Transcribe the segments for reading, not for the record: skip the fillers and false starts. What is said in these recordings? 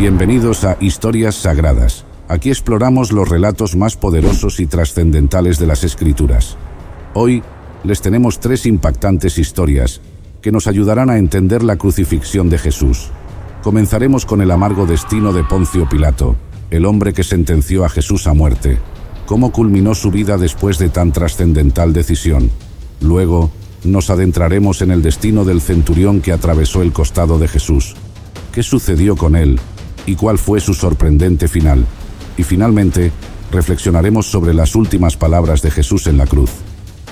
Bienvenidos a Historias Sagradas. Aquí exploramos los relatos más poderosos y trascendentales de las Escrituras. Hoy les tenemos 3 impactantes historias que nos ayudarán a entender la crucifixión de Jesús. Comenzaremos con el amargo destino de Poncio Pilato, el hombre que sentenció a Jesús a muerte. Cómo culminó su vida después de tan trascendental decisión. Luego, nos adentraremos en el destino del centurión que atravesó el costado de Jesús. ¿Qué sucedió con él? ¿Y cuál fue su sorprendente final? Y finalmente, reflexionaremos sobre las últimas palabras de Jesús en la cruz.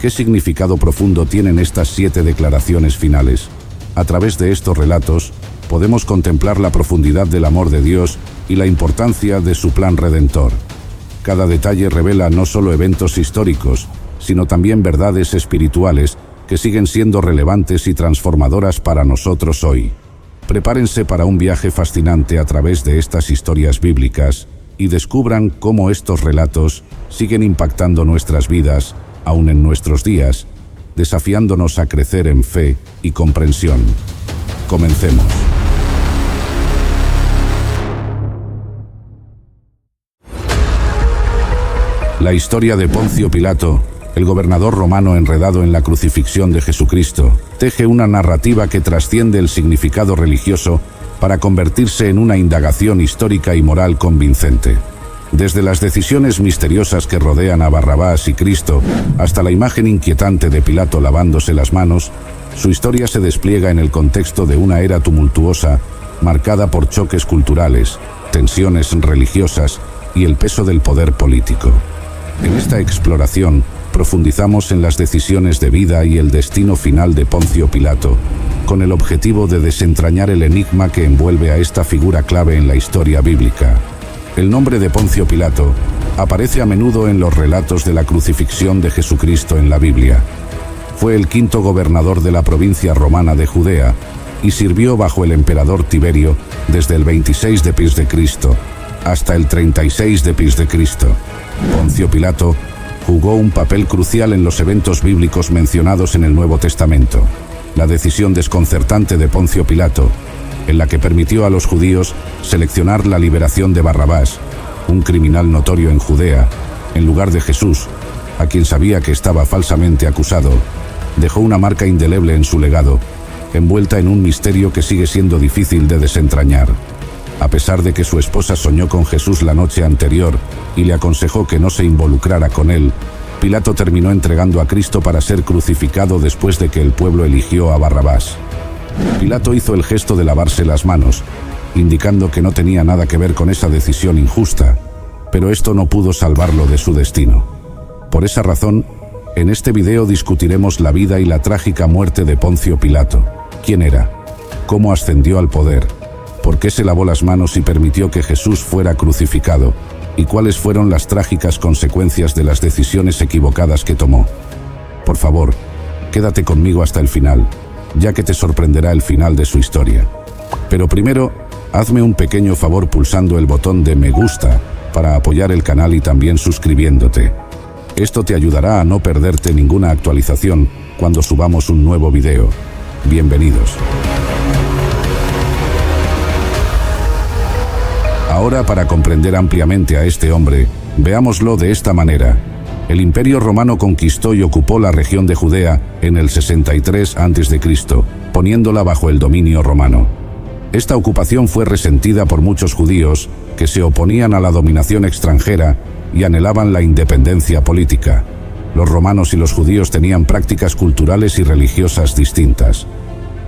¿Qué significado profundo tienen estas 7 declaraciones finales? A través de estos relatos, podemos contemplar la profundidad del amor de Dios y la importancia de su plan redentor. Cada detalle revela no solo eventos históricos, sino también verdades espirituales que siguen siendo relevantes y transformadoras para nosotros hoy. Prepárense para un viaje fascinante a través de estas historias bíblicas y descubran cómo estos relatos siguen impactando nuestras vidas, aún en nuestros días, desafiándonos a crecer en fe y comprensión. Comencemos. La historia de Poncio Pilato, el gobernador romano enredado en la crucifixión de Jesucristo, teje una narrativa que trasciende el significado religioso para convertirse en una indagación histórica y moral convincente. Desde las decisiones misteriosas que rodean a Barrabás y Cristo hasta la imagen inquietante de Pilato lavándose las manos, su historia se despliega en el contexto de una era tumultuosa, marcada por choques culturales, tensiones religiosas y el peso del poder político. En esta exploración, profundizamos en las decisiones de vida y el destino final de Poncio Pilato, con el objetivo de desentrañar el enigma que envuelve a esta figura clave en la historia bíblica. El nombre de Poncio Pilato aparece a menudo en los relatos de la crucifixión de Jesucristo en la Biblia. Fue el 5º gobernador de la provincia romana de Judea y sirvió bajo el emperador Tiberio desde el 26 de Cristo hasta el 36 de Cristo. Poncio Pilato jugó un papel crucial en los eventos bíblicos mencionados en el Nuevo Testamento. La decisión desconcertante de Poncio Pilato, en la que permitió a los judíos seleccionar la liberación de Barrabás, un criminal notorio en Judea, en lugar de Jesús, a quien sabía que estaba falsamente acusado, dejó una marca indeleble en su legado, envuelta en un misterio que sigue siendo difícil de desentrañar. A pesar de que su esposa soñó con Jesús la noche anterior y le aconsejó que no se involucrara con él, Pilato terminó entregando a Cristo para ser crucificado después de que el pueblo eligió a Barrabás. Pilato hizo el gesto de lavarse las manos, indicando que no tenía nada que ver con esa decisión injusta, pero esto no pudo salvarlo de su destino. Por esa razón, en este video discutiremos la vida y la trágica muerte de Poncio Pilato. ¿Quién era? ¿Cómo ascendió al poder? ¿Por qué se lavó las manos y permitió que Jesús fuera crucificado? ¿Y cuáles fueron las trágicas consecuencias de las decisiones equivocadas que tomó? Por favor, quédate conmigo hasta el final, ya que te sorprenderá el final de su historia. Pero primero, hazme un pequeño favor pulsando el botón de me gusta para apoyar el canal y también suscribiéndote. Esto te ayudará a no perderte ninguna actualización cuando subamos un nuevo video. Bienvenidos. Ahora, para comprender ampliamente a este hombre, veámoslo de esta manera. El Imperio Romano conquistó y ocupó la región de Judea en el 63 a.C., poniéndola bajo el dominio romano. Esta ocupación fue resentida por muchos judíos que se oponían a la dominación extranjera y anhelaban la independencia política. Los romanos y los judíos tenían prácticas culturales y religiosas distintas.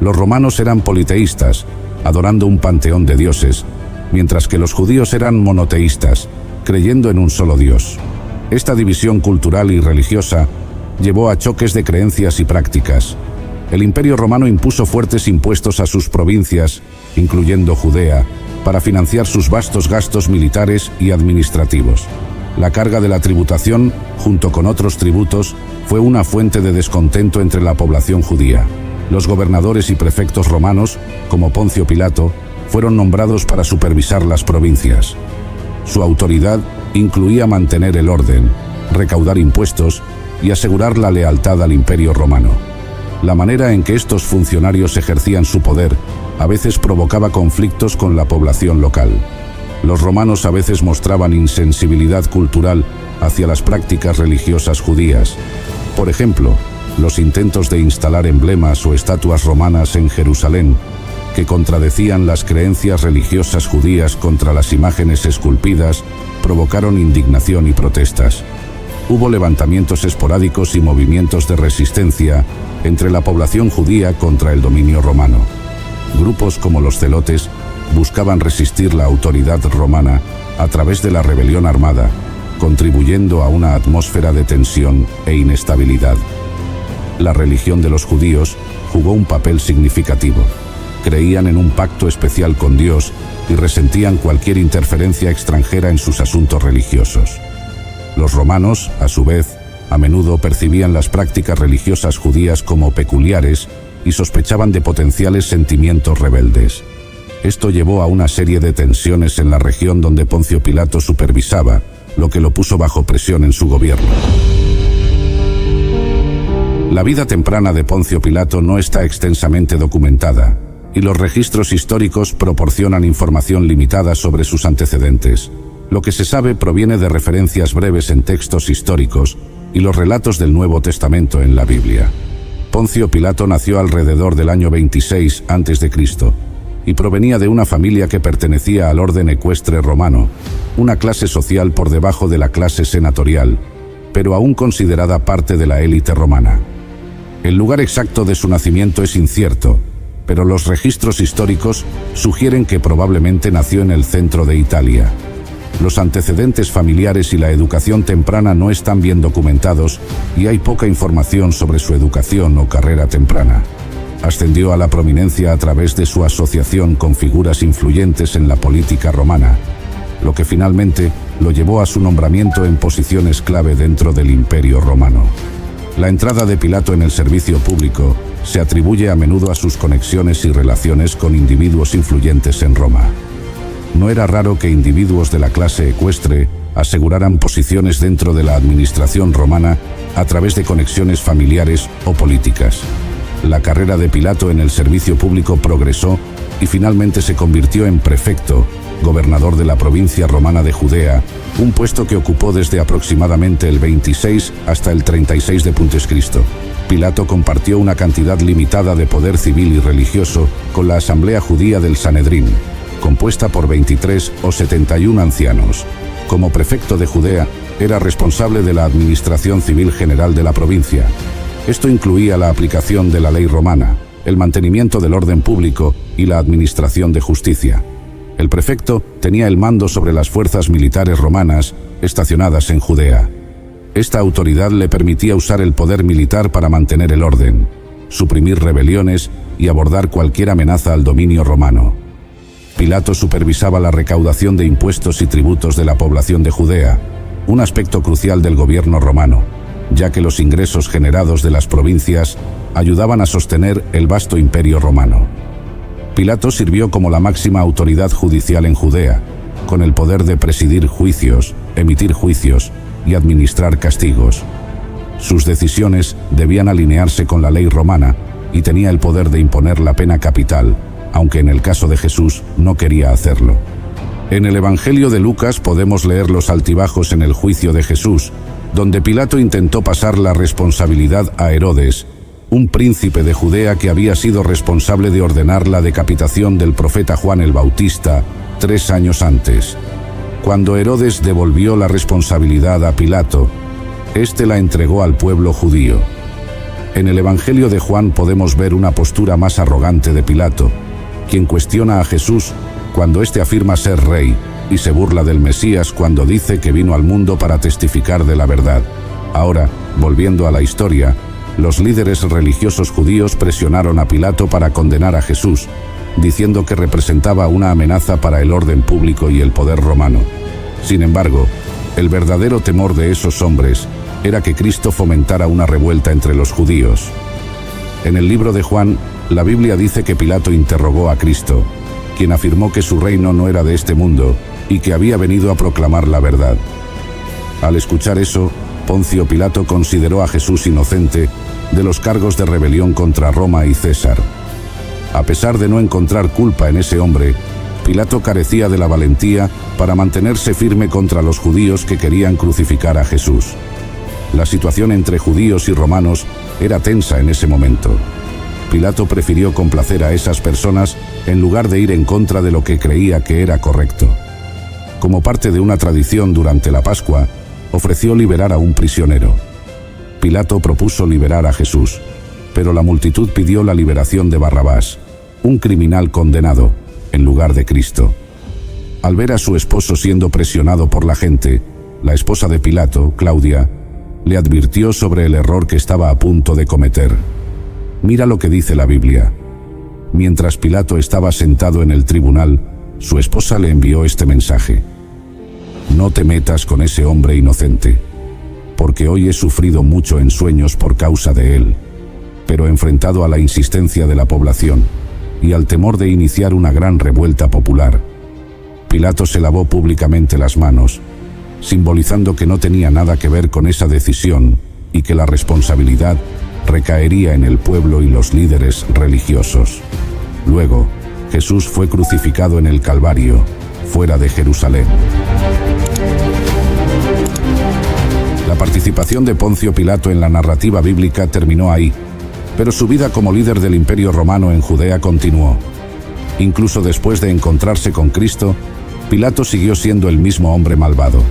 Los romanos eran politeístas, adorando un panteón de dioses, mientras que los judíos eran monoteístas, creyendo en un solo Dios. Esta división cultural y religiosa llevó a choques de creencias y prácticas. El Imperio Romano impuso fuertes impuestos a sus provincias, incluyendo Judea, para financiar sus vastos gastos militares y administrativos. La carga de la tributación, junto con otros tributos, fue una fuente de descontento entre la población judía. Los gobernadores y prefectos romanos, como Poncio Pilato, fueron nombrados para supervisar las provincias. Su autoridad incluía mantener el orden, recaudar impuestos y asegurar la lealtad al Imperio Romano. La manera en que estos funcionarios ejercían su poder a veces provocaba conflictos con la población local. Los romanos a veces mostraban insensibilidad cultural hacia las prácticas religiosas judías. Por ejemplo, los intentos de instalar emblemas o estatuas romanas en Jerusalén, que contradecían las creencias religiosas judías contra las imágenes esculpidas, provocaron indignación y protestas. Hubo levantamientos esporádicos y movimientos de resistencia entre la población judía contra el dominio romano. Grupos como los celotes buscaban resistir la autoridad romana a través de la rebelión armada, contribuyendo a una atmósfera de tensión e inestabilidad. La religión de los judíos jugó un papel significativo. Creían en un pacto especial con Dios y resentían cualquier interferencia extranjera en sus asuntos religiosos. Los romanos, a su vez, a menudo percibían las prácticas religiosas judías como peculiares y sospechaban de potenciales sentimientos rebeldes. Esto llevó a una serie de tensiones en la región donde Poncio Pilato supervisaba, lo que lo puso bajo presión en su gobierno. La vida temprana de Poncio Pilato no está extensamente documentada, y los registros históricos proporcionan información limitada sobre sus antecedentes. Lo que se sabe proviene de referencias breves en textos históricos y los relatos del Nuevo Testamento en la Biblia. Poncio Pilato nació alrededor del año 26 a.C. y provenía de una familia que pertenecía al orden ecuestre romano, una clase social por debajo de la clase senatorial, pero aún considerada parte de la élite romana. El lugar exacto de su nacimiento es incierto, pero los registros históricos sugieren que probablemente nació en el centro de Italia. Los antecedentes familiares y la educación temprana no están bien documentados y hay poca información sobre su educación o carrera temprana. Ascendió a la prominencia a través de su asociación con figuras influyentes en la política romana, lo que finalmente lo llevó a su nombramiento en posiciones clave dentro del Imperio Romano. La entrada de Pilato en el servicio público se atribuye a menudo a sus conexiones y relaciones con individuos influyentes en Roma. No era raro que individuos de la clase ecuestre aseguraran posiciones dentro de la administración romana a través de conexiones familiares o políticas. La carrera de Pilato en el servicio público progresó y finalmente se convirtió en prefecto, gobernador de la provincia romana de Judea, un puesto que ocupó desde aproximadamente el 26 hasta el 36 de Cristo. Pilato compartió una cantidad limitada de poder civil y religioso con la asamblea judía del Sanedrín, compuesta por 23 o 71 ancianos. Como prefecto de Judea, era responsable de la administración civil general de la provincia. Esto incluía la aplicación de la ley romana, el mantenimiento del orden público y la administración de justicia. El prefecto tenía el mando sobre las fuerzas militares romanas estacionadas en Judea. Esta autoridad le permitía usar el poder militar para mantener el orden, suprimir rebeliones y abordar cualquier amenaza al dominio romano. Pilato supervisaba la recaudación de impuestos y tributos de la población de Judea, un aspecto crucial del gobierno romano, ya que los ingresos generados de las provincias ayudaban a sostener el vasto imperio romano. Pilato sirvió como la máxima autoridad judicial en Judea, con el poder de presidir juicios, emitir juicios y administrar castigos. Sus decisiones debían alinearse con la ley romana y tenía el poder de imponer la pena capital, aunque en el caso de Jesús no quería hacerlo. En el Evangelio de Lucas podemos leer los altibajos en el juicio de Jesús, donde Pilato intentó pasar la responsabilidad a Herodes, un príncipe de Judea que había sido responsable de ordenar la decapitación del profeta Juan el Bautista 3 años antes. Cuando Herodes devolvió la responsabilidad a Pilato, éste la entregó al pueblo judío. En el Evangelio de Juan podemos ver una postura más arrogante de Pilato, quien cuestiona a Jesús cuando éste afirma ser rey y se burla del Mesías cuando dice que vino al mundo para testificar de la verdad. Ahora, volviendo a la historia, los líderes religiosos judíos presionaron a Pilato para condenar a Jesús, diciendo que representaba una amenaza para el orden público y el poder romano. Sin embargo, el verdadero temor de esos hombres era que Cristo fomentara una revuelta entre los judíos. En el libro de Juan, la Biblia dice que Pilato interrogó a Cristo, quien afirmó que su reino no era de este mundo y que había venido a proclamar la verdad. Al escuchar eso, Poncio Pilato consideró a Jesús inocente de los cargos de rebelión contra Roma y César. A pesar de no encontrar culpa en ese hombre, Pilato carecía de la valentía para mantenerse firme contra los judíos que querían crucificar a Jesús. La situación entre judíos y romanos era tensa en ese momento. Pilato prefirió complacer a esas personas en lugar de ir en contra de lo que creía que era correcto. Como parte de una tradición durante la Pascua, ofreció liberar a un prisionero. Pilato propuso liberar a Jesús, pero la multitud pidió la liberación de Barrabás, un criminal condenado, en lugar de Cristo. Al ver a su esposo siendo presionado por la gente, la esposa de Pilato, Claudia, le advirtió sobre el error que estaba a punto de cometer. Mira lo que dice la Biblia. Mientras Pilato estaba sentado en el tribunal, su esposa le envió este mensaje: no te metas con ese hombre inocente, porque hoy he sufrido mucho en sueños por causa de él. Pero enfrentado a la insistencia de la población y al temor de iniciar una gran revuelta popular, Pilato se lavó públicamente las manos, simbolizando que no tenía nada que ver con esa decisión y que la responsabilidad recaería en el pueblo y los líderes religiosos. Luego, Jesús fue crucificado en el Calvario, fuera de Jerusalén. La participación de Poncio Pilato en la narrativa bíblica terminó ahí, pero su vida como líder del Imperio Romano en Judea continuó. Incluso después de encontrarse con Cristo, Pilato siguió siendo el mismo hombre malvado.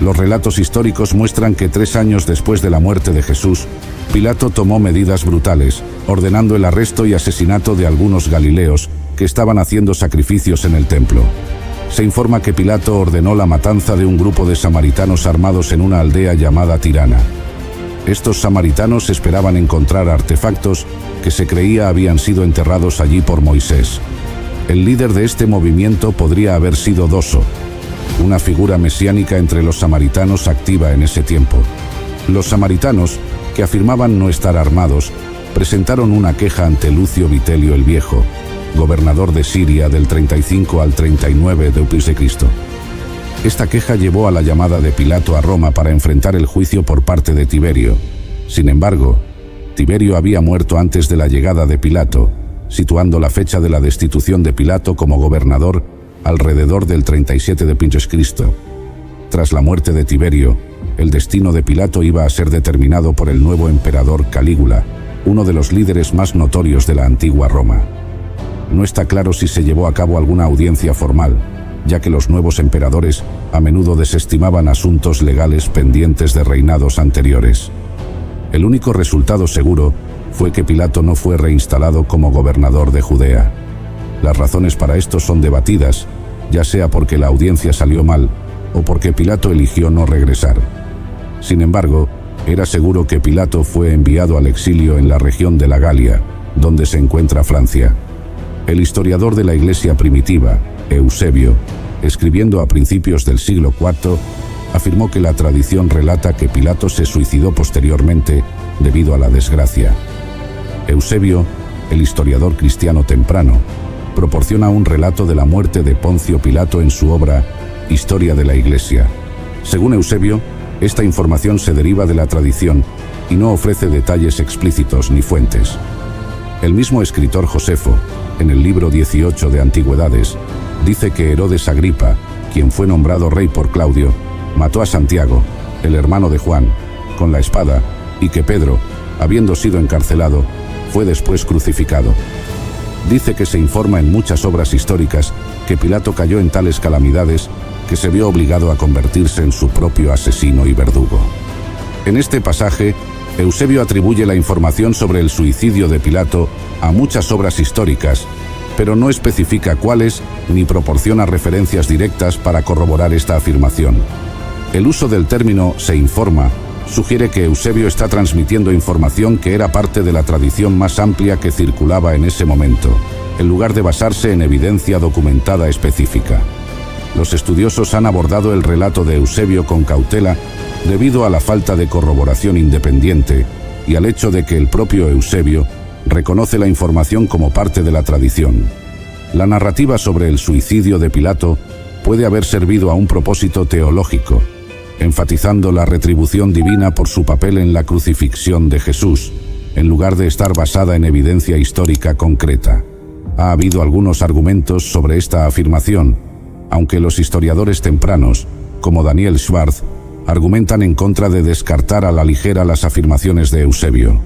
Los relatos históricos muestran que 3 años después de la muerte de Jesús, Pilato tomó medidas brutales, ordenando el arresto y asesinato de algunos galileos que estaban haciendo sacrificios en el templo. Se informa que Pilato ordenó la matanza de un grupo de samaritanos armados en una aldea llamada Tirana. Estos samaritanos esperaban encontrar artefactos que se creía habían sido enterrados allí por Moisés. El líder de este movimiento podría haber sido Doso, una figura mesiánica entre los samaritanos activa en ese tiempo. Los samaritanos, que afirmaban no estar armados, presentaron una queja ante Lucio Vitelio el Viejo, gobernador de Siria del 35 al 39 d.C. Esta queja llevó a la llamada de Pilato a Roma para enfrentar el juicio por parte de Tiberio. Sin embargo, Tiberio había muerto antes de la llegada de Pilato, situando la fecha de la destitución de Pilato como gobernador alrededor del 37 d.C. Tras la muerte de Tiberio, el destino de Pilato iba a ser determinado por el nuevo emperador Calígula, uno de los líderes más notorios de la antigua Roma. No está claro si se llevó a cabo alguna audiencia formal, ya que los nuevos emperadores a menudo desestimaban asuntos legales pendientes de reinados anteriores. El único resultado seguro fue que Pilato no fue reinstalado como gobernador de Judea. Las razones para esto son debatidas, ya sea porque la audiencia salió mal o porque Pilato eligió no regresar. Sin embargo, era seguro que Pilato fue enviado al exilio en la región de la Galia, donde se encuentra Francia. El historiador de la Iglesia primitiva, Eusebio, escribiendo a principios del siglo IV, afirmó que la tradición relata que Pilato se suicidó posteriormente debido a la desgracia. Eusebio, el historiador cristiano temprano, proporciona un relato de la muerte de Poncio Pilato en su obra Historia de la Iglesia. Según Eusebio, esta información se deriva de la tradición y no ofrece detalles explícitos ni fuentes. El mismo escritor Josefo, en el libro 18 de Antigüedades, dice que Herodes Agripa, quien fue nombrado rey por Claudio, mató a Santiago, el hermano de Juan, con la espada, y que Pedro, habiendo sido encarcelado, fue después crucificado. Dice que se informa en muchas obras históricas que Pilato cayó en tales calamidades que se vio obligado a convertirse en su propio asesino y verdugo. En este pasaje, Eusebio atribuye la información sobre el suicidio de Pilato a muchas obras históricas, pero no especifica cuáles ni proporciona referencias directas para corroborar esta afirmación. El uso del término «se informa» sugiere que Eusebio está transmitiendo información que era parte de la tradición más amplia que circulaba en ese momento, en lugar de basarse en evidencia documentada específica. Los estudiosos han abordado el relato de Eusebio con cautela debido a la falta de corroboración independiente y al hecho de que el propio Eusebio reconoce la información como parte de la tradición. La narrativa sobre el suicidio de Pilato puede haber servido a un propósito teológico, enfatizando la retribución divina por su papel en la crucifixión de Jesús, en lugar de estar basada en evidencia histórica concreta. Ha habido algunos argumentos sobre esta afirmación, aunque los historiadores tempranos, como Daniel Schwartz, argumentan en contra de descartar a la ligera las afirmaciones de Eusebio.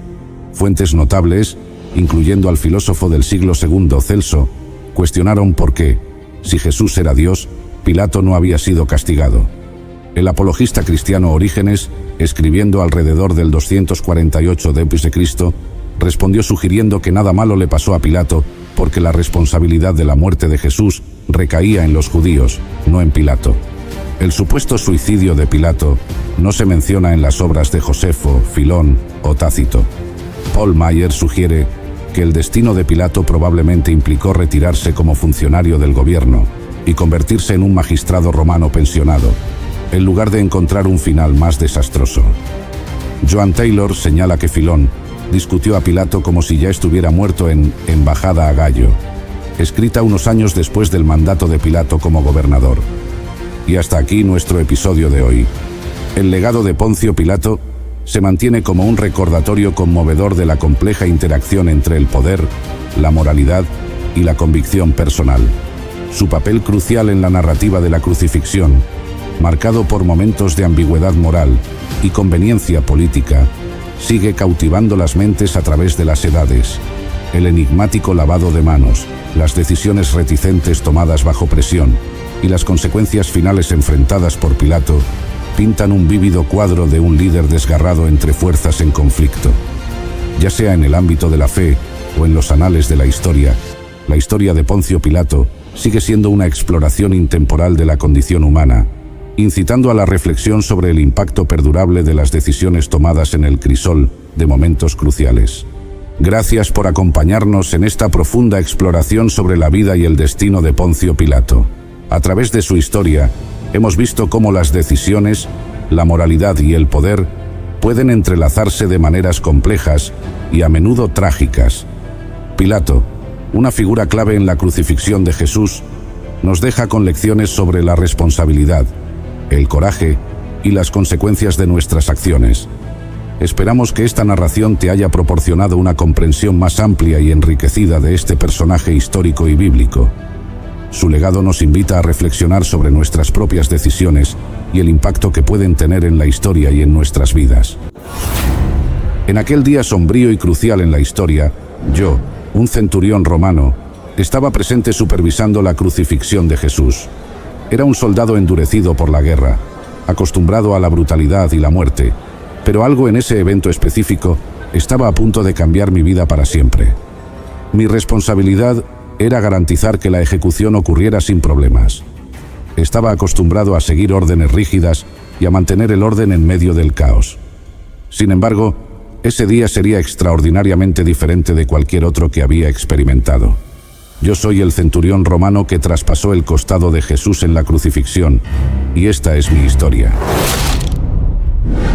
Fuentes notables, incluyendo al filósofo del siglo II Celso, cuestionaron por qué, si Jesús era Dios, Pilato no había sido castigado. El apologista cristiano Orígenes, escribiendo alrededor del 248 d.C., respondió sugiriendo que nada malo le pasó a Pilato porque la responsabilidad de la muerte de Jesús recaía en los judíos, no en Pilato. El supuesto suicidio de Pilato no se menciona en las obras de Josefo, Filón o Tácito. Paul Maier sugiere que el destino de Pilato probablemente implicó retirarse como funcionario del gobierno y convertirse en un magistrado romano pensionado, en lugar de encontrar un final más desastroso. Joan Taylor señala que Filón discutió a Pilato como si ya estuviera muerto en Embajada a Gallo, escrita unos años después del mandato de Pilato como gobernador. Y hasta aquí nuestro episodio de hoy. El legado de Poncio Pilato se mantiene como un recordatorio conmovedor de la compleja interacción entre el poder, la moralidad y la convicción personal. Su papel crucial en la narrativa de la crucifixión, marcado por momentos de ambigüedad moral y conveniencia política, sigue cautivando las mentes a través de las edades. El enigmático lavado de manos, las decisiones reticentes tomadas bajo presión y las consecuencias finales enfrentadas por Pilato pintan un vívido cuadro de un líder desgarrado entre fuerzas en conflicto. Ya sea en el ámbito de la fe o en los anales de la historia de Poncio Pilato sigue siendo una exploración intemporal de la condición humana, incitando a la reflexión sobre el impacto perdurable de las decisiones tomadas en el crisol de momentos cruciales. Gracias por acompañarnos en esta profunda exploración sobre la vida y el destino de Poncio Pilato. A través de su historia, hemos visto cómo las decisiones, la moralidad y el poder pueden entrelazarse de maneras complejas y a menudo trágicas. Pilato, una figura clave en la crucifixión de Jesús, nos deja con lecciones sobre la responsabilidad, el coraje y las consecuencias de nuestras acciones. Esperamos que esta narración te haya proporcionado una comprensión más amplia y enriquecida de este personaje histórico y bíblico. Su legado nos invita a reflexionar sobre nuestras propias decisiones y el impacto que pueden tener en la historia y en nuestras vidas. En aquel día sombrío y crucial en la historia, yo, un centurión romano, estaba presente supervisando la crucifixión de Jesús. Era un soldado endurecido por la guerra, acostumbrado a la brutalidad y la muerte, pero algo en ese evento específico estaba a punto de cambiar mi vida para siempre. Mi responsabilidad era garantizar que la ejecución ocurriera sin problemas. Estaba acostumbrado a seguir órdenes rígidas y a mantener el orden en medio del caos. Sin embargo, ese día sería extraordinariamente diferente de cualquier otro que había experimentado. Yo soy el centurión romano que traspasó el costado de Jesús en la crucifixión, y esta es mi historia.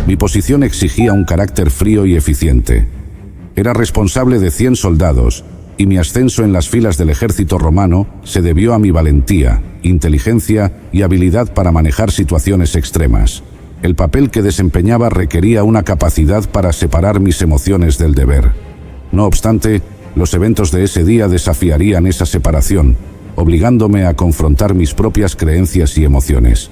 Mi posición exigía un carácter frío y eficiente. Era responsable de 100 soldados, y mi ascenso en las filas del ejército romano se debió a mi valentía, inteligencia y habilidad para manejar situaciones extremas. El papel que desempeñaba requería una capacidad para separar mis emociones del deber. No obstante, los eventos de ese día desafiarían esa separación, obligándome a confrontar mis propias creencias y emociones.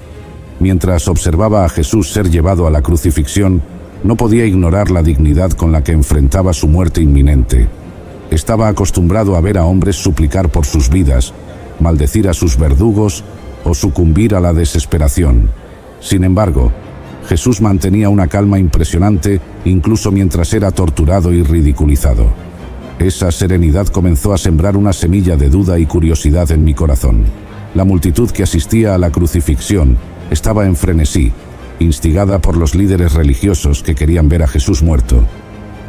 Mientras observaba a Jesús ser llevado a la crucifixión, no podía ignorar la dignidad con la que enfrentaba su muerte inminente. Estaba acostumbrado a ver a hombres suplicar por sus vidas, maldecir a sus verdugos o sucumbir a la desesperación. Sin embargo, Jesús mantenía una calma impresionante incluso mientras era torturado y ridiculizado. Esa serenidad comenzó a sembrar una semilla de duda y curiosidad en mi corazón. La multitud que asistía a la crucifixión estaba en frenesí, instigada por los líderes religiosos que querían ver a Jesús muerto.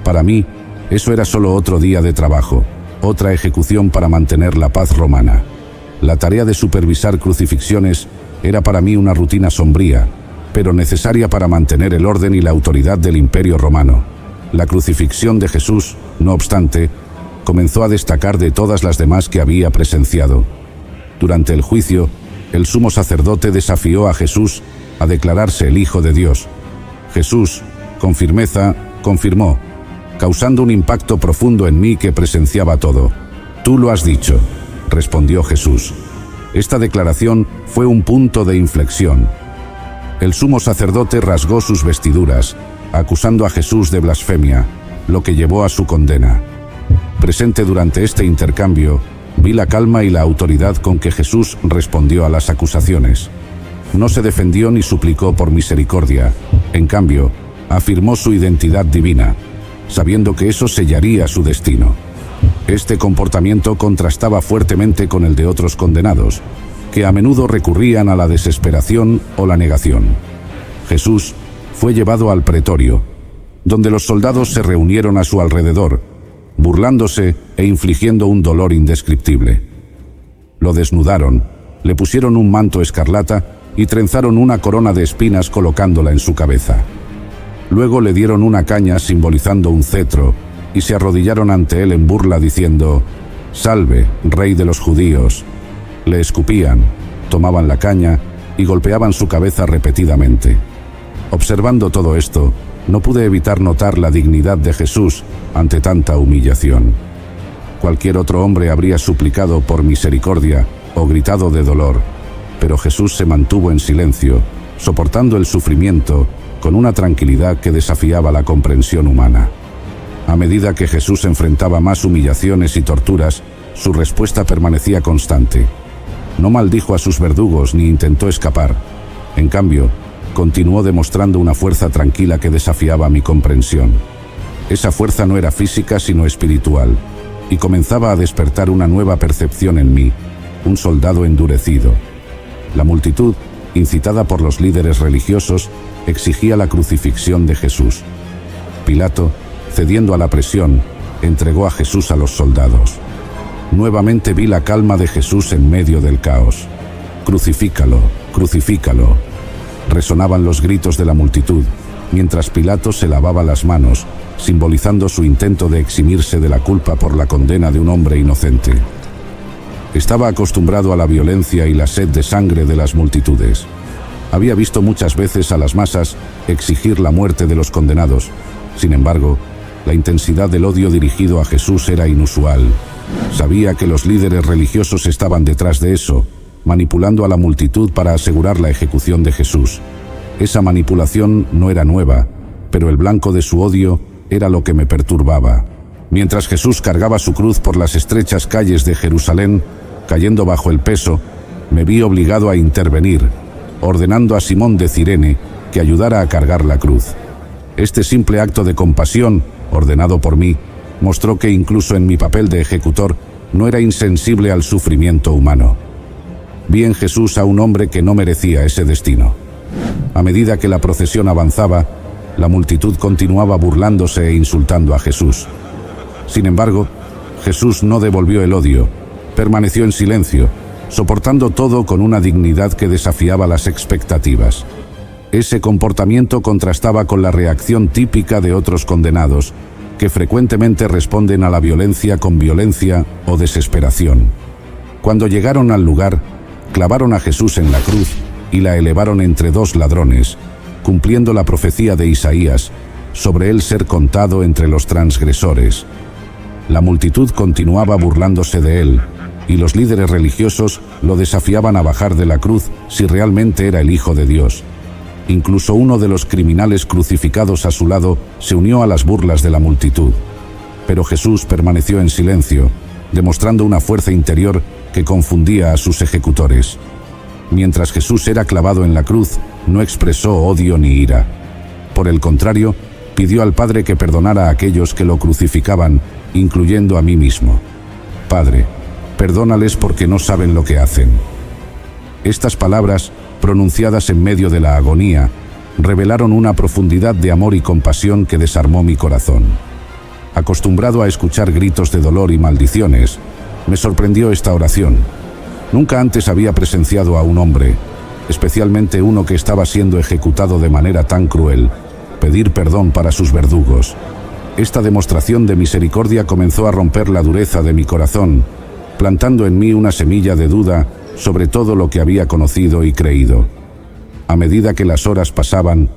Para mí, eso era solo otro día de trabajo, otra ejecución para mantener la paz romana. La tarea de supervisar crucifixiones era para mí una rutina sombría, pero necesaria para mantener el orden y la autoridad del Imperio Romano. La crucifixión de Jesús, no obstante, comenzó a destacar de todas las demás que había presenciado. Durante el juicio, el sumo sacerdote desafió a Jesús a declararse el Hijo de Dios. Jesús, con firmeza, confirmó, causando un impacto profundo en mí que presenciaba todo: Tú lo has dicho, respondió Jesús. Esta declaración fue un punto de inflexión. El sumo sacerdote rasgó sus vestiduras, acusando a Jesús de blasfemia, lo que llevó a su condena. Presente durante este intercambio, vi la calma y la autoridad con que Jesús respondió a las acusaciones. No se defendió ni suplicó por misericordia. En cambio, afirmó su identidad divina, sabiendo que eso sellaría su destino. Este comportamiento contrastaba fuertemente con el de otros condenados, que a menudo recurrían a la desesperación o la negación. Jesús fue llevado al pretorio, donde los soldados se reunieron a su alrededor, burlándose e infligiendo un dolor indescriptible. Lo desnudaron, le pusieron un manto escarlata y trenzaron una corona de espinas colocándola en su cabeza. Luego le dieron una caña simbolizando un cetro y se arrodillaron ante él en burla diciendo: «Salve, Rey de los judíos». Le escupían, tomaban la caña y golpeaban su cabeza repetidamente. Observando todo esto, no pude evitar notar la dignidad de Jesús ante tanta humillación. Cualquier otro hombre habría suplicado por misericordia o gritado de dolor, pero Jesús se mantuvo en silencio, soportando el sufrimiento con una tranquilidad que desafiaba la comprensión humana. A medida que Jesús enfrentaba más humillaciones y torturas, su respuesta permanecía constante. No maldijo a sus verdugos ni intentó escapar. En cambio, continuó demostrando una fuerza tranquila que desafiaba mi comprensión. Esa fuerza no era física sino espiritual, y comenzaba a despertar una nueva percepción en mí, un soldado endurecido. La multitud, incitada por los líderes religiosos, exigía la crucifixión de Jesús. Pilato, cediendo a la presión, entregó a Jesús a los soldados. Nuevamente vi la calma de Jesús en medio del caos. «Crucifícalo, crucifícalo», resonaban los gritos de la multitud, mientras Pilato se lavaba las manos, simbolizando su intento de eximirse de la culpa por la condena de un hombre inocente. Estaba acostumbrado a la violencia y la sed de sangre de las multitudes. Había visto muchas veces a las masas exigir la muerte de los condenados. Sin embargo, la intensidad del odio dirigido a Jesús era inusual. Sabía que los líderes religiosos estaban detrás de eso, manipulando a la multitud para asegurar la ejecución de Jesús. Esa manipulación no era nueva, pero el blanco de su odio era lo que me perturbaba. Mientras Jesús cargaba su cruz por las estrechas calles de Jerusalén, cayendo bajo el peso, me vi obligado a intervenir, ordenando a Simón de Cirene que ayudara a cargar la cruz. Este simple acto de compasión, ordenado por mí, mostró que incluso en mi papel de ejecutor no era insensible al sufrimiento humano. Vi en Jesús a un hombre que no merecía ese destino. A medida que la procesión avanzaba, la multitud continuaba burlándose e insultando a Jesús. Sin embargo, Jesús no devolvió el odio, permaneció en silencio, soportando todo con una dignidad que desafiaba las expectativas. Ese comportamiento contrastaba con la reacción típica de otros condenados, que frecuentemente responden a la violencia con violencia o desesperación. Cuando llegaron al lugar, clavaron a Jesús en la cruz y la elevaron entre dos ladrones, cumpliendo la profecía de Isaías sobre él ser contado entre los transgresores. La multitud continuaba burlándose de él, y los líderes religiosos lo desafiaban a bajar de la cruz si realmente era el Hijo de Dios. Incluso uno de los criminales crucificados a su lado se unió a las burlas de la multitud. Pero Jesús permaneció en silencio, demostrando una fuerza interior que confundía a sus ejecutores. Mientras Jesús era clavado en la cruz, no expresó odio ni ira. Por el contrario, pidió al Padre que perdonara a aquellos que lo crucificaban, incluyendo a mí mismo. «Padre, perdónales porque no saben lo que hacen». Estas palabras, pronunciadas en medio de la agonía, revelaron una profundidad de amor y compasión que desarmó mi corazón. Acostumbrado a escuchar gritos de dolor y maldiciones, me sorprendió esta oración. Nunca antes había presenciado a un hombre, especialmente uno que estaba siendo ejecutado de manera tan cruel, pedir perdón para sus verdugos. Esta demostración de misericordia comenzó a romper la dureza de mi corazón, plantando en mí una semilla de duda sobre todo lo que había conocido y creído. A medida que las horas pasaban,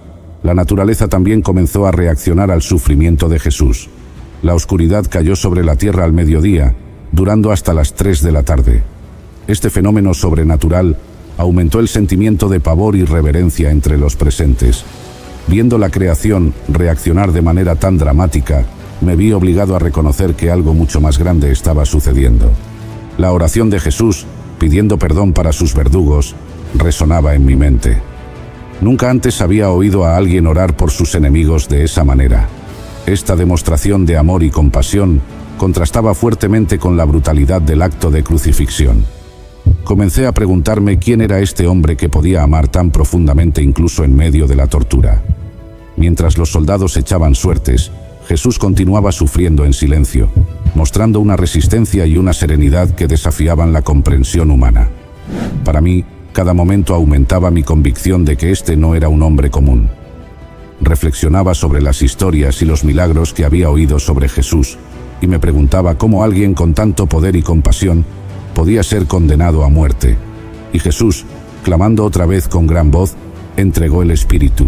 la naturaleza también comenzó a reaccionar al sufrimiento de Jesús. La oscuridad cayó sobre la tierra al mediodía, durando hasta las 3 de la tarde. Este fenómeno sobrenatural aumentó el sentimiento de pavor y reverencia entre los presentes. Viendo la creación reaccionar de manera tan dramática, me vi obligado a reconocer que algo mucho más grande estaba sucediendo. La oración de Jesús, pidiendo perdón para sus verdugos, resonaba en mi mente. Nunca antes había oído a alguien orar por sus enemigos de esa manera. Esta demostración de amor y compasión contrastaba fuertemente con la brutalidad del acto de crucifixión. Comencé a preguntarme quién era este hombre que podía amar tan profundamente incluso en medio de la tortura. Mientras los soldados echaban suertes, Jesús continuaba sufriendo en silencio, mostrando una resistencia y una serenidad que desafiaban la comprensión humana. Para mí, cada momento aumentaba mi convicción de que este no era un hombre común. Reflexionaba sobre las historias y los milagros que había oído sobre Jesús, y me preguntaba cómo alguien con tanto poder y compasión podía ser condenado a muerte. Y Jesús, clamando otra vez con gran voz, entregó el Espíritu.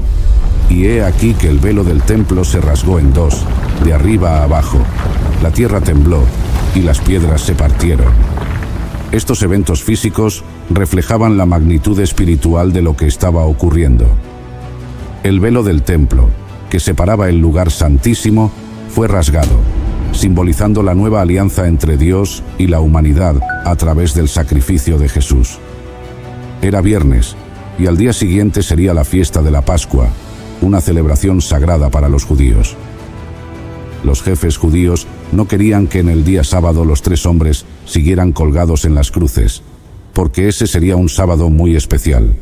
Y he aquí que el velo del templo se rasgó en dos, de arriba a abajo. La tierra tembló y las piedras se partieron. Estos eventos físicos reflejaban la magnitud espiritual de lo que estaba ocurriendo. El velo del templo, que separaba el lugar santísimo, fue rasgado, simbolizando la nueva alianza entre Dios y la humanidad a través del sacrificio de Jesús. Era viernes, y al día siguiente sería la fiesta de la Pascua, una celebración sagrada para los judíos. Los jefes judíos no querían que en el día sábado los 3 hombres siguieran colgados en las cruces, porque ese sería un sábado muy especial.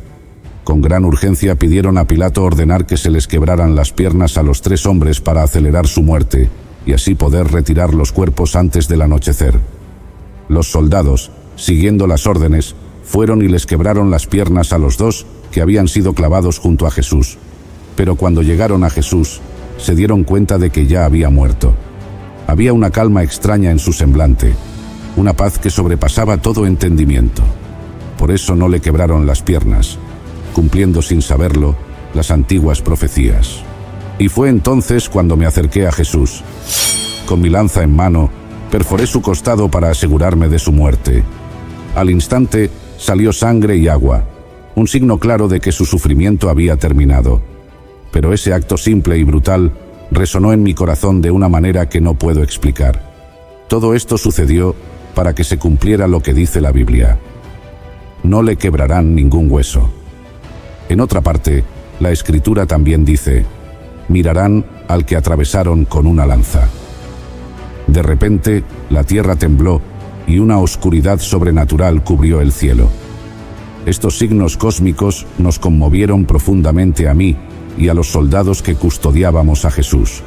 Con gran urgencia pidieron a Pilato ordenar que se les quebraran las piernas a los 3 hombres para acelerar su muerte, y así poder retirar los cuerpos antes del anochecer. Los soldados, siguiendo las órdenes, fueron y les quebraron las piernas a los 2 que habían sido clavados junto a Jesús. Pero cuando llegaron a Jesús, se dieron cuenta de que ya había muerto. Había una calma extraña en su semblante, una paz que sobrepasaba todo entendimiento. Por eso no le quebraron las piernas, cumpliendo sin saberlo las antiguas profecías. Y fue entonces cuando me acerqué a Jesús. Con mi lanza en mano, perforé su costado para asegurarme de su muerte. Al instante, salió sangre y agua, un signo claro de que su sufrimiento había terminado. Pero ese acto simple y brutal resonó en mi corazón de una manera que no puedo explicar. Todo esto sucedió para que se cumpliera lo que dice la Biblia. No le quebrarán ningún hueso. En otra parte, la Escritura también dice: mirarán al que atravesaron con una lanza. De repente, la tierra tembló y una oscuridad sobrenatural cubrió el cielo. Estos signos cósmicos nos conmovieron profundamente a mí y a los soldados que custodiábamos a Jesús.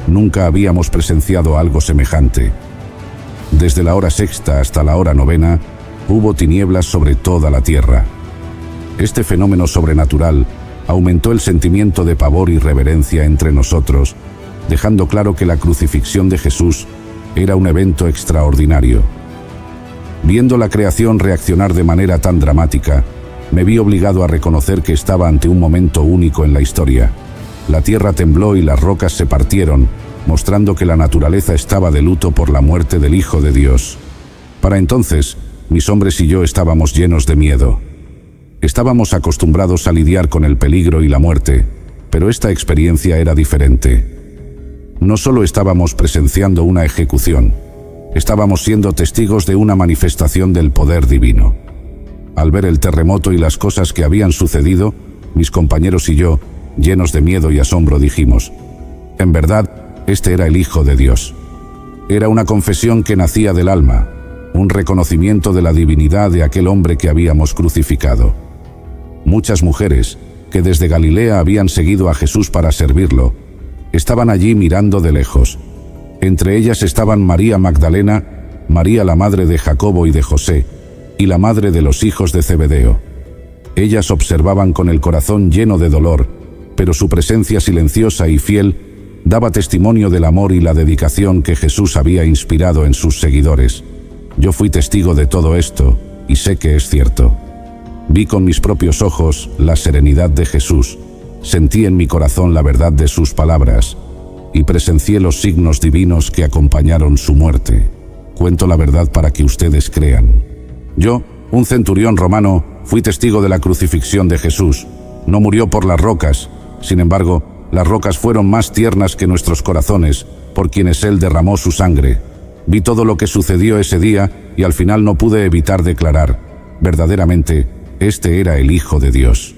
Nunca habíamos presenciado algo semejante. Desde la hora sexta hasta la hora novena, hubo tinieblas sobre toda la tierra. Este fenómeno sobrenatural aumentó el sentimiento de pavor y reverencia entre nosotros, dejando claro que la crucifixión de Jesús era un evento extraordinario. Viendo la creación reaccionar de manera tan dramática, me vi obligado a reconocer que estaba ante un momento único en la historia. La tierra tembló y las rocas se partieron, mostrando que la naturaleza estaba de luto por la muerte del Hijo de Dios. Para entonces, mis hombres y yo estábamos llenos de miedo. Estábamos acostumbrados a lidiar con el peligro y la muerte, pero esta experiencia era diferente. No solo estábamos presenciando una ejecución, estábamos siendo testigos de una manifestación del poder divino. Al ver el terremoto y las cosas que habían sucedido, mis compañeros y yo, llenos de miedo y asombro, dijimos: en verdad, este era el Hijo de Dios. Era una confesión que nacía del alma, un reconocimiento de la divinidad de aquel hombre que habíamos crucificado. Muchas mujeres, que desde Galilea habían seguido a Jesús para servirlo, estaban allí mirando de lejos. Entre ellas estaban María Magdalena, María la madre de Jacobo y de José, y la madre de los hijos de Zebedeo. Ellas observaban con el corazón lleno de dolor, pero su presencia silenciosa y fiel daba testimonio del amor y la dedicación que Jesús había inspirado en sus seguidores. Yo fui testigo de todo esto, y sé que es cierto. Vi con mis propios ojos la serenidad de Jesús, sentí en mi corazón la verdad de sus palabras, y presencié los signos divinos que acompañaron su muerte. Cuento la verdad para que ustedes crean. Yo, un centurión romano, fui testigo de la crucifixión de Jesús. No murió por las rocas. Sin embargo, las rocas fueron más tiernas que nuestros corazones, por quienes Él derramó su sangre. Vi todo lo que sucedió ese día y al final no pude evitar declarar: verdaderamente, este era el Hijo de Dios.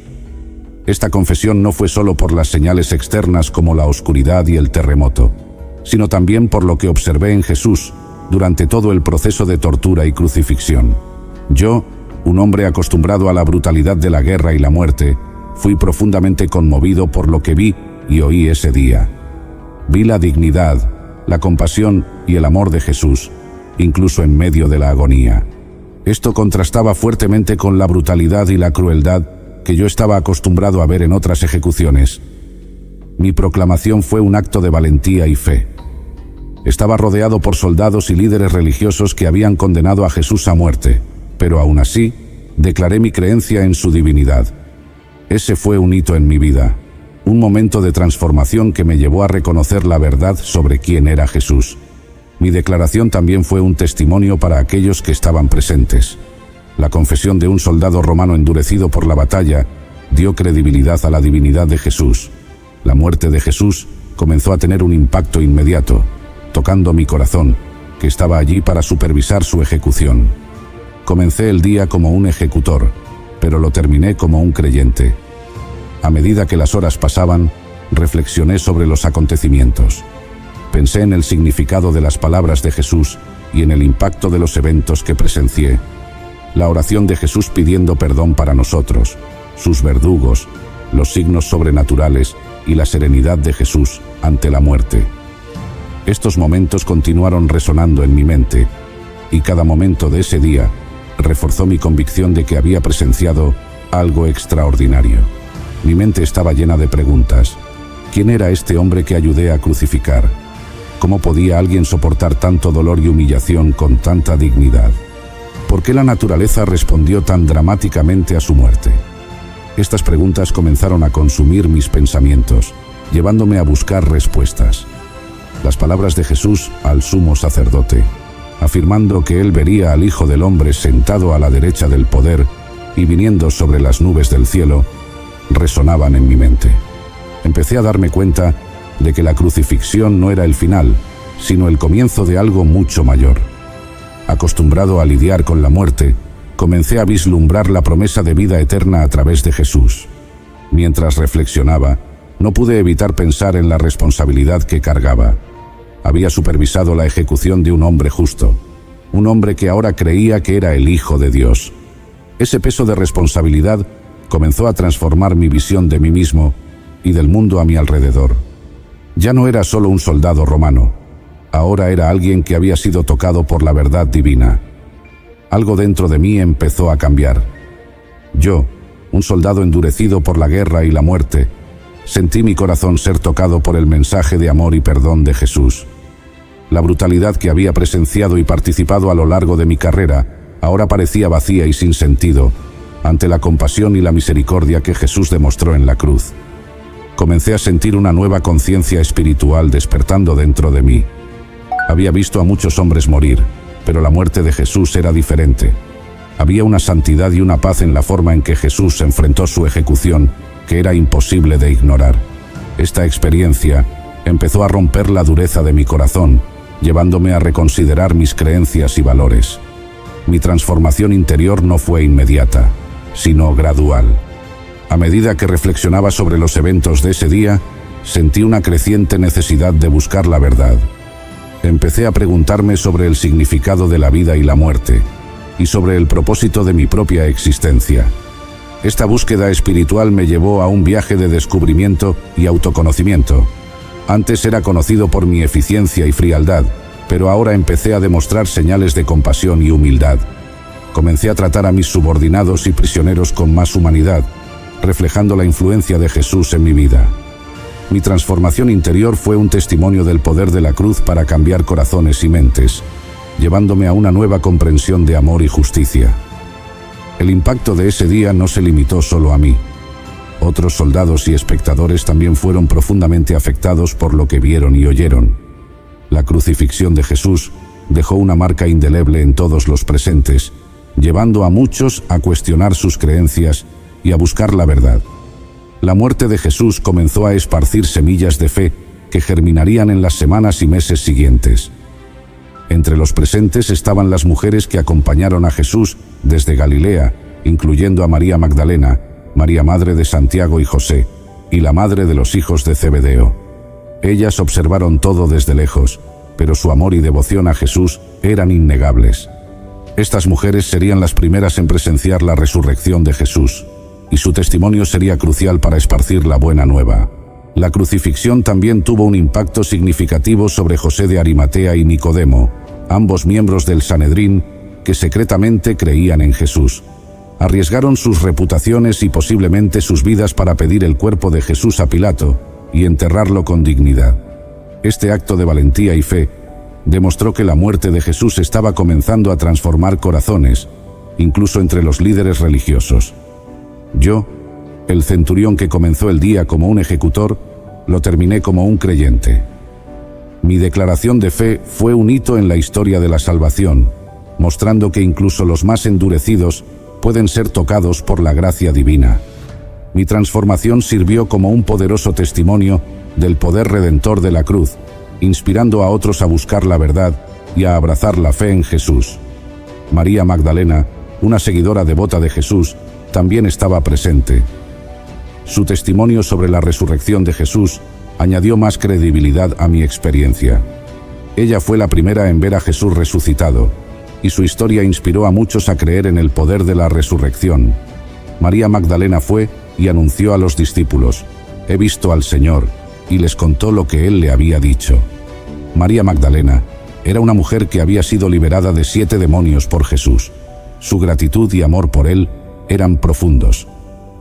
Esta confesión no fue solo por las señales externas como la oscuridad y el terremoto, sino también por lo que observé en Jesús durante todo el proceso de tortura y crucifixión. Yo, un hombre acostumbrado a la brutalidad de la guerra y la muerte, fui profundamente conmovido por lo que vi y oí ese día. Vi la dignidad, la compasión y el amor de Jesús, incluso en medio de la agonía. Esto contrastaba fuertemente con la brutalidad y la crueldad que yo estaba acostumbrado a ver en otras ejecuciones. Mi proclamación fue un acto de valentía y fe. Estaba rodeado por soldados y líderes religiosos que habían condenado a Jesús a muerte, pero aún así, declaré mi creencia en su divinidad. Ese fue un hito en mi vida, un momento de transformación que me llevó a reconocer la verdad sobre quién era Jesús. Mi declaración también fue un testimonio para aquellos que estaban presentes. La confesión de un soldado romano endurecido por la batalla dio credibilidad a la divinidad de Jesús. La muerte de Jesús comenzó a tener un impacto inmediato, tocando mi corazón, que estaba allí para supervisar su ejecución. Comencé el día como un ejecutor, pero lo terminé como un creyente. A medida que las horas pasaban, reflexioné sobre los acontecimientos. Pensé en el significado de las palabras de Jesús y en el impacto de los eventos que presencié. La oración de Jesús pidiendo perdón para nosotros, sus verdugos, los signos sobrenaturales y la serenidad de Jesús ante la muerte. Estos momentos continuaron resonando en mi mente, y cada momento de ese día reforzó mi convicción de que había presenciado algo extraordinario. Mi mente estaba llena de preguntas. ¿Quién era este hombre que ayudé a crucificar? ¿Cómo podía alguien soportar tanto dolor y humillación con tanta dignidad? ¿Por qué la naturaleza respondió tan dramáticamente a su muerte? Estas preguntas comenzaron a consumir mis pensamientos, llevándome a buscar respuestas. Las palabras de Jesús al sumo sacerdote, afirmando que él vería al Hijo del Hombre sentado a la derecha del poder y viniendo sobre las nubes del cielo, resonaban en mi mente. Empecé a darme cuenta de que la crucifixión no era el final, sino el comienzo de algo mucho mayor. Acostumbrado a lidiar con la muerte, comencé a vislumbrar la promesa de vida eterna a través de Jesús. Mientras reflexionaba, no pude evitar pensar en la responsabilidad que cargaba. Había supervisado la ejecución de un hombre justo, un hombre que ahora creía que era el Hijo de Dios. Ese peso de responsabilidad comenzó a transformar mi visión de mí mismo y del mundo a mi alrededor. Ya no era solo un soldado romano, ahora era alguien que había sido tocado por la verdad divina. Algo dentro de mí empezó a cambiar. Yo, un soldado endurecido por la guerra y la muerte, sentí mi corazón ser tocado por el mensaje de amor y perdón de Jesús. La brutalidad que había presenciado y participado a lo largo de mi carrera ahora parecía vacía y sin sentido ante la compasión y la misericordia que Jesús demostró en la cruz. Comencé a sentir una nueva conciencia espiritual despertando dentro de mí. Había visto a muchos hombres morir, pero la muerte de Jesús era diferente. Había una santidad y una paz en la forma en que Jesús enfrentó su ejecución que era imposible de ignorar. Esta experiencia empezó a romper la dureza de mi corazón, llevándome a reconsiderar mis creencias y valores. Mi transformación interior no fue inmediata, sino gradual. A medida que reflexionaba sobre los eventos de ese día, sentí una creciente necesidad de buscar la verdad. Empecé a preguntarme sobre el significado de la vida y la muerte, y sobre el propósito de mi propia existencia. Esta búsqueda espiritual me llevó a un viaje de descubrimiento y autoconocimiento. Antes era conocido por mi eficiencia y frialdad, pero ahora empecé a demostrar señales de compasión y humildad. Comencé a tratar a mis subordinados y prisioneros con más humanidad, reflejando la influencia de Jesús en mi vida. Mi transformación interior fue un testimonio del poder de la cruz para cambiar corazones y mentes, llevándome a una nueva comprensión de amor y justicia. El impacto de ese día no se limitó solo a mí. Otros soldados y espectadores también fueron profundamente afectados por lo que vieron y oyeron. La crucifixión de Jesús dejó una marca indeleble en todos los presentes, llevando a muchos a cuestionar sus creencias y a buscar la verdad. La muerte de Jesús comenzó a esparcir semillas de fe que germinarían en las semanas y meses siguientes. Entre los presentes estaban las mujeres que acompañaron a Jesús desde Galilea, incluyendo a María Magdalena, María madre de Santiago y José, y la madre de los hijos de Zebedeo. Ellas observaron todo desde lejos, pero su amor y devoción a Jesús eran innegables. Estas mujeres serían las primeras en presenciar la resurrección de Jesús, y su testimonio sería crucial para esparcir la buena nueva. La crucifixión también tuvo un impacto significativo sobre José de Arimatea y Nicodemo, ambos miembros del Sanedrín que secretamente creían en Jesús. Arriesgaron sus reputaciones y posiblemente sus vidas para pedir el cuerpo de Jesús a Pilato y enterrarlo con dignidad. Este acto de valentía y fe demostró que la muerte de Jesús estaba comenzando a transformar corazones, incluso entre los líderes religiosos. Yo, el centurión que comenzó el día como un ejecutor, lo terminé como un creyente. Mi declaración de fe fue un hito en la historia de la salvación, mostrando que incluso los más endurecidos pueden ser tocados por la gracia divina. Mi transformación sirvió como un poderoso testimonio del poder redentor de la cruz, inspirando a otros a buscar la verdad y a abrazar la fe en Jesús. María Magdalena, una seguidora devota de Jesús, también estaba presente. Su testimonio sobre la resurrección de Jesús añadió más credibilidad a mi experiencia. Ella fue la primera en ver a Jesús resucitado, y su historia inspiró a muchos a creer en el poder de la resurrección. María Magdalena fue y anunció a los discípulos: «He visto al Señor», y les contó lo que Él le había dicho. María Magdalena era una mujer que había sido liberada de 7 demonios por Jesús. Su gratitud y amor por Él eran profundos,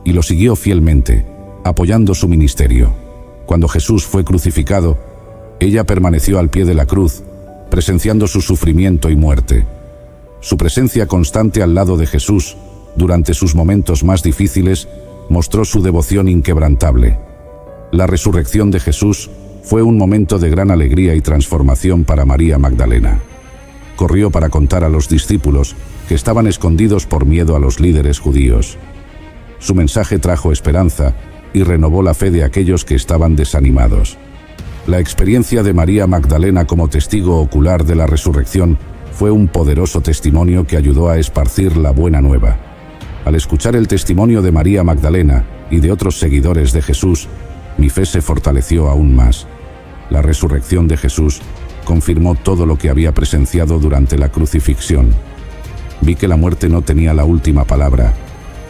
y lo siguió fielmente, apoyando su ministerio. Cuando Jesús fue crucificado, ella permaneció al pie de la cruz, presenciando su sufrimiento y muerte. Su presencia constante al lado de Jesús, durante sus momentos más difíciles, mostró su devoción inquebrantable. La resurrección de Jesús fue un momento de gran alegría y transformación para María Magdalena. Corrió para contar a los discípulos que estaban escondidos por miedo a los líderes judíos. Su mensaje trajo esperanza y renovó la fe de aquellos que estaban desanimados. La experiencia de María Magdalena como testigo ocular de la resurrección fue un poderoso testimonio que ayudó a esparcir la buena nueva. Al escuchar el testimonio de María Magdalena y de otros seguidores de Jesús, mi fe se fortaleció aún más. La resurrección de Jesús confirmó todo lo que había presenciado durante la crucifixión. Vi que la muerte no tenía la última palabra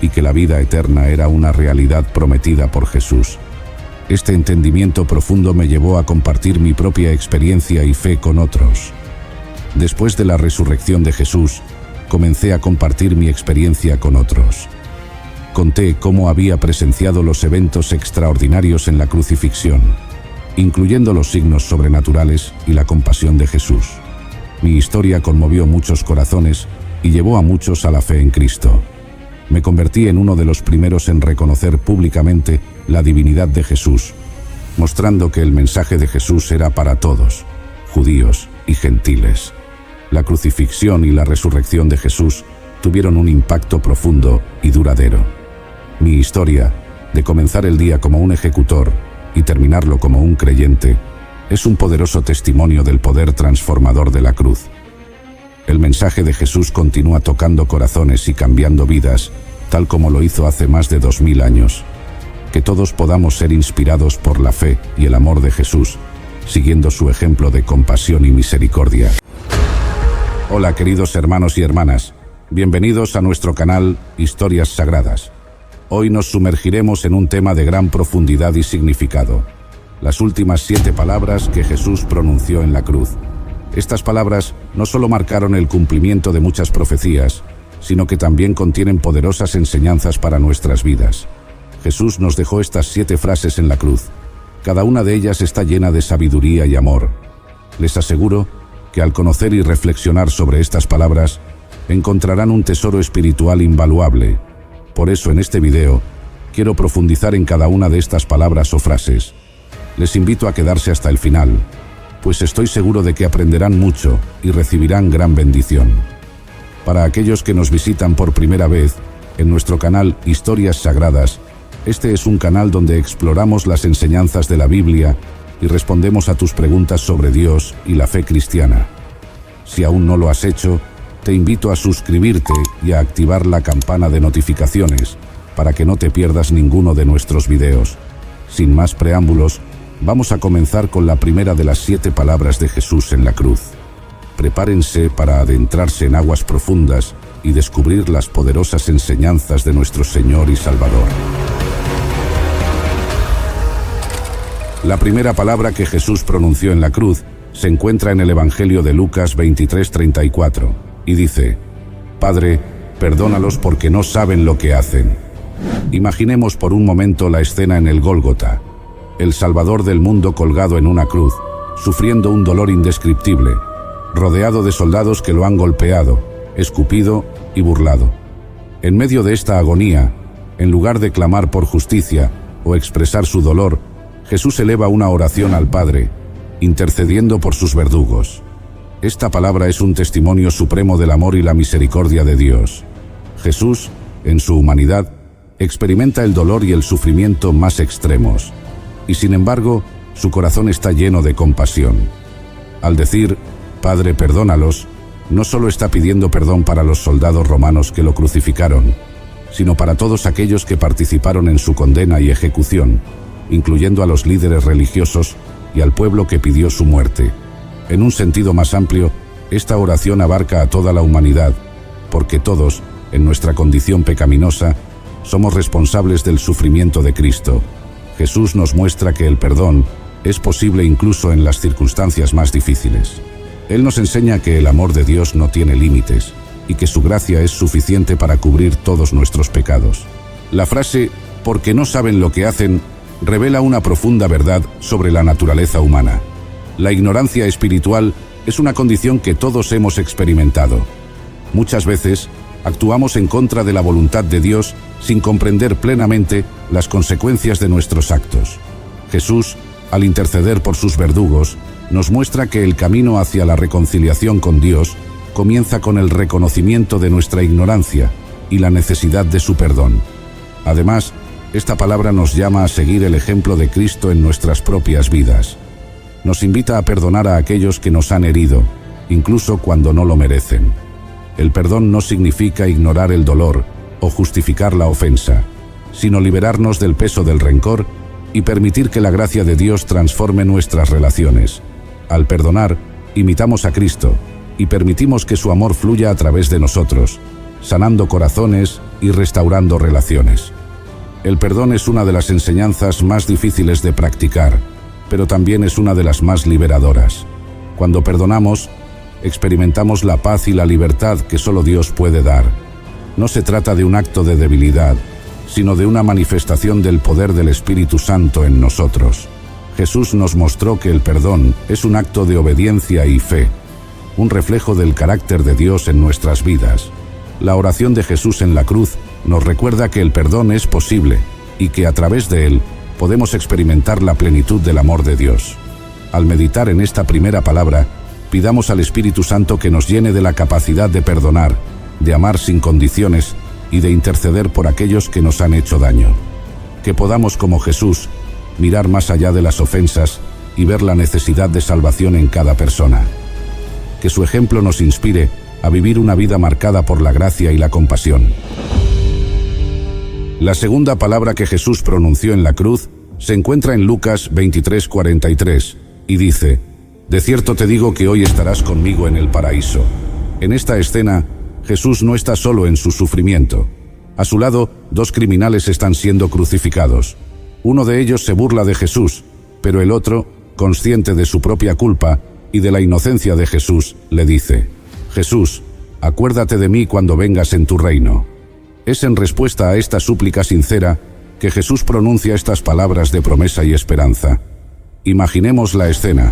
y que la vida eterna era una realidad prometida por Jesús. Este entendimiento profundo me llevó a compartir mi propia experiencia y fe con otros. Después de la resurrección de Jesús, comencé a compartir mi experiencia con otros. Conté cómo había presenciado los eventos extraordinarios en la crucifixión, incluyendo los signos sobrenaturales y la compasión de Jesús. Mi historia conmovió muchos corazones y llevó a muchos a la fe en Cristo. Me convertí en uno de los primeros en reconocer públicamente la divinidad de Jesús, mostrando que el mensaje de Jesús era para todos, judíos y gentiles. La crucifixión y la resurrección de Jesús tuvieron un impacto profundo y duradero. Mi historia, de comenzar el día como un ejecutor y terminarlo como un creyente, es un poderoso testimonio del poder transformador de la cruz. El mensaje de Jesús continúa tocando corazones y cambiando vidas, tal como lo hizo hace más de 2000 años. Que todos podamos ser inspirados por la fe y el amor de Jesús, siguiendo su ejemplo de compasión y misericordia. Hola queridos hermanos y hermanas, bienvenidos a nuestro canal Historias Sagradas. Hoy nos sumergiremos en un tema de gran profundidad y significado: las últimas 7 palabras que Jesús pronunció en la cruz. Estas palabras no solo marcaron el cumplimiento de muchas profecías, sino que también contienen poderosas enseñanzas para nuestras vidas. Jesús nos dejó estas 7 frases en la cruz. Cada una de ellas está llena de sabiduría y amor. Les aseguro que al conocer y reflexionar sobre estas palabras, encontrarán un tesoro espiritual invaluable. Por eso en este video, quiero profundizar en cada una de estas palabras o frases. Les invito a quedarse hasta el final, pues estoy seguro de que aprenderán mucho y recibirán gran bendición. Para aquellos que nos visitan por primera vez, en nuestro canal Historias Sagradas, este es un canal donde exploramos las enseñanzas de la Biblia y respondemos a tus preguntas sobre Dios y la fe cristiana. Si aún no lo has hecho, te invito a suscribirte y a activar la campana de notificaciones para que no te pierdas ninguno de nuestros videos. Sin más preámbulos, vamos a comenzar con la primera de las 7 palabras de Jesús en la cruz. Prepárense para adentrarse en aguas profundas y descubrir las poderosas enseñanzas de nuestro Señor y Salvador. La primera palabra que Jesús pronunció en la cruz se encuentra en el Evangelio de Lucas 23:34 y dice: Padre, perdónalos porque no saben lo que hacen. Imaginemos por un momento la escena en el Gólgota, el Salvador del mundo colgado en una cruz, sufriendo un dolor indescriptible, rodeado de soldados que lo han golpeado, escupido y burlado. En medio de esta agonía, en lugar de clamar por justicia o expresar su dolor, Jesús eleva una oración al Padre, intercediendo por sus verdugos. Esta palabra es un testimonio supremo del amor y la misericordia de Dios. Jesús, en su humanidad, experimenta el dolor y el sufrimiento más extremos, y sin embargo, su corazón está lleno de compasión. Al decir, Padre, perdónalos, no solo está pidiendo perdón para los soldados romanos que lo crucificaron, sino para todos aquellos que participaron en su condena y ejecución, incluyendo a los líderes religiosos y al pueblo que pidió su muerte. En un sentido más amplio, esta oración abarca a toda la humanidad, porque todos, en nuestra condición pecaminosa, somos responsables del sufrimiento de Cristo. Jesús nos muestra que el perdón es posible incluso en las circunstancias más difíciles. Él nos enseña que el amor de Dios no tiene límites y que su gracia es suficiente para cubrir todos nuestros pecados. La frase, porque no saben lo que hacen, revela una profunda verdad sobre la naturaleza humana. La ignorancia espiritual es una condición que todos hemos experimentado. Muchas veces, actuamos en contra de la voluntad de Dios sin comprender plenamente las consecuencias de nuestros actos. Jesús, al interceder por sus verdugos, nos muestra que el camino hacia la reconciliación con Dios comienza con el reconocimiento de nuestra ignorancia y la necesidad de su perdón. Además, esta palabra nos llama a seguir el ejemplo de Cristo en nuestras propias vidas. Nos invita a perdonar a aquellos que nos han herido, incluso cuando no lo merecen. El perdón no significa ignorar el dolor o justificar la ofensa, sino liberarnos del peso del rencor y permitir que la gracia de Dios transforme nuestras relaciones. Al perdonar, imitamos a Cristo y permitimos que su amor fluya a través de nosotros, sanando corazones y restaurando relaciones. El perdón es una de las enseñanzas más difíciles de practicar, pero también es una de las más liberadoras. Cuando perdonamos, experimentamos la paz y la libertad que solo Dios puede dar. No se trata de un acto de debilidad, sino de una manifestación del poder del Espíritu Santo en nosotros. Jesús nos mostró que el perdón es un acto de obediencia y fe, un reflejo del carácter de Dios en nuestras vidas. La oración de Jesús en la cruz nos recuerda que el perdón es posible y que a través de él podemos experimentar la plenitud del amor de Dios. Al meditar en esta primera palabra, pidamos al Espíritu Santo que nos llene de la capacidad de perdonar, de amar sin condiciones y de interceder por aquellos que nos han hecho daño. Que podamos, como Jesús, mirar más allá de las ofensas y ver la necesidad de salvación en cada persona. Que su ejemplo nos inspire a vivir una vida marcada por la gracia y la compasión. La segunda palabra que Jesús pronunció en la cruz se encuentra en Lucas 23:43 y dice: De cierto te digo que hoy estarás conmigo en el paraíso. En esta escena, Jesús no está solo en su sufrimiento. A su lado, 2 criminales están siendo crucificados. Uno de ellos se burla de Jesús, pero el otro, consciente de su propia culpa y de la inocencia de Jesús, le dice: Jesús, acuérdate de mí cuando vengas en tu reino. Es en respuesta a esta súplica sincera que Jesús pronuncia estas palabras de promesa y esperanza. Imaginemos la escena.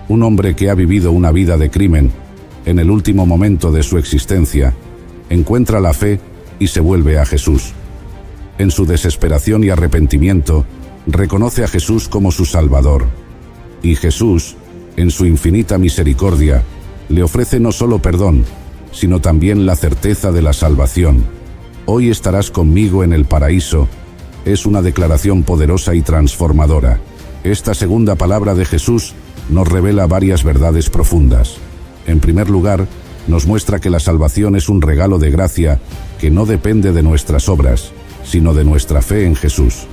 Un hombre que ha vivido una vida de crimen, en el último momento de su existencia, encuentra la fe y se vuelve a Jesús. En su desesperación y arrepentimiento, reconoce a Jesús como su Salvador. Y Jesús, en su infinita misericordia, le ofrece no solo perdón, sino también la certeza de la salvación. Hoy estarás conmigo en el paraíso. Es una declaración poderosa y transformadora. Esta segunda palabra de Jesús nos revela varias verdades profundas. En primer lugar, nos muestra que la salvación es un regalo de gracia que no depende de nuestras obras, sino de nuestra fe en Jesús.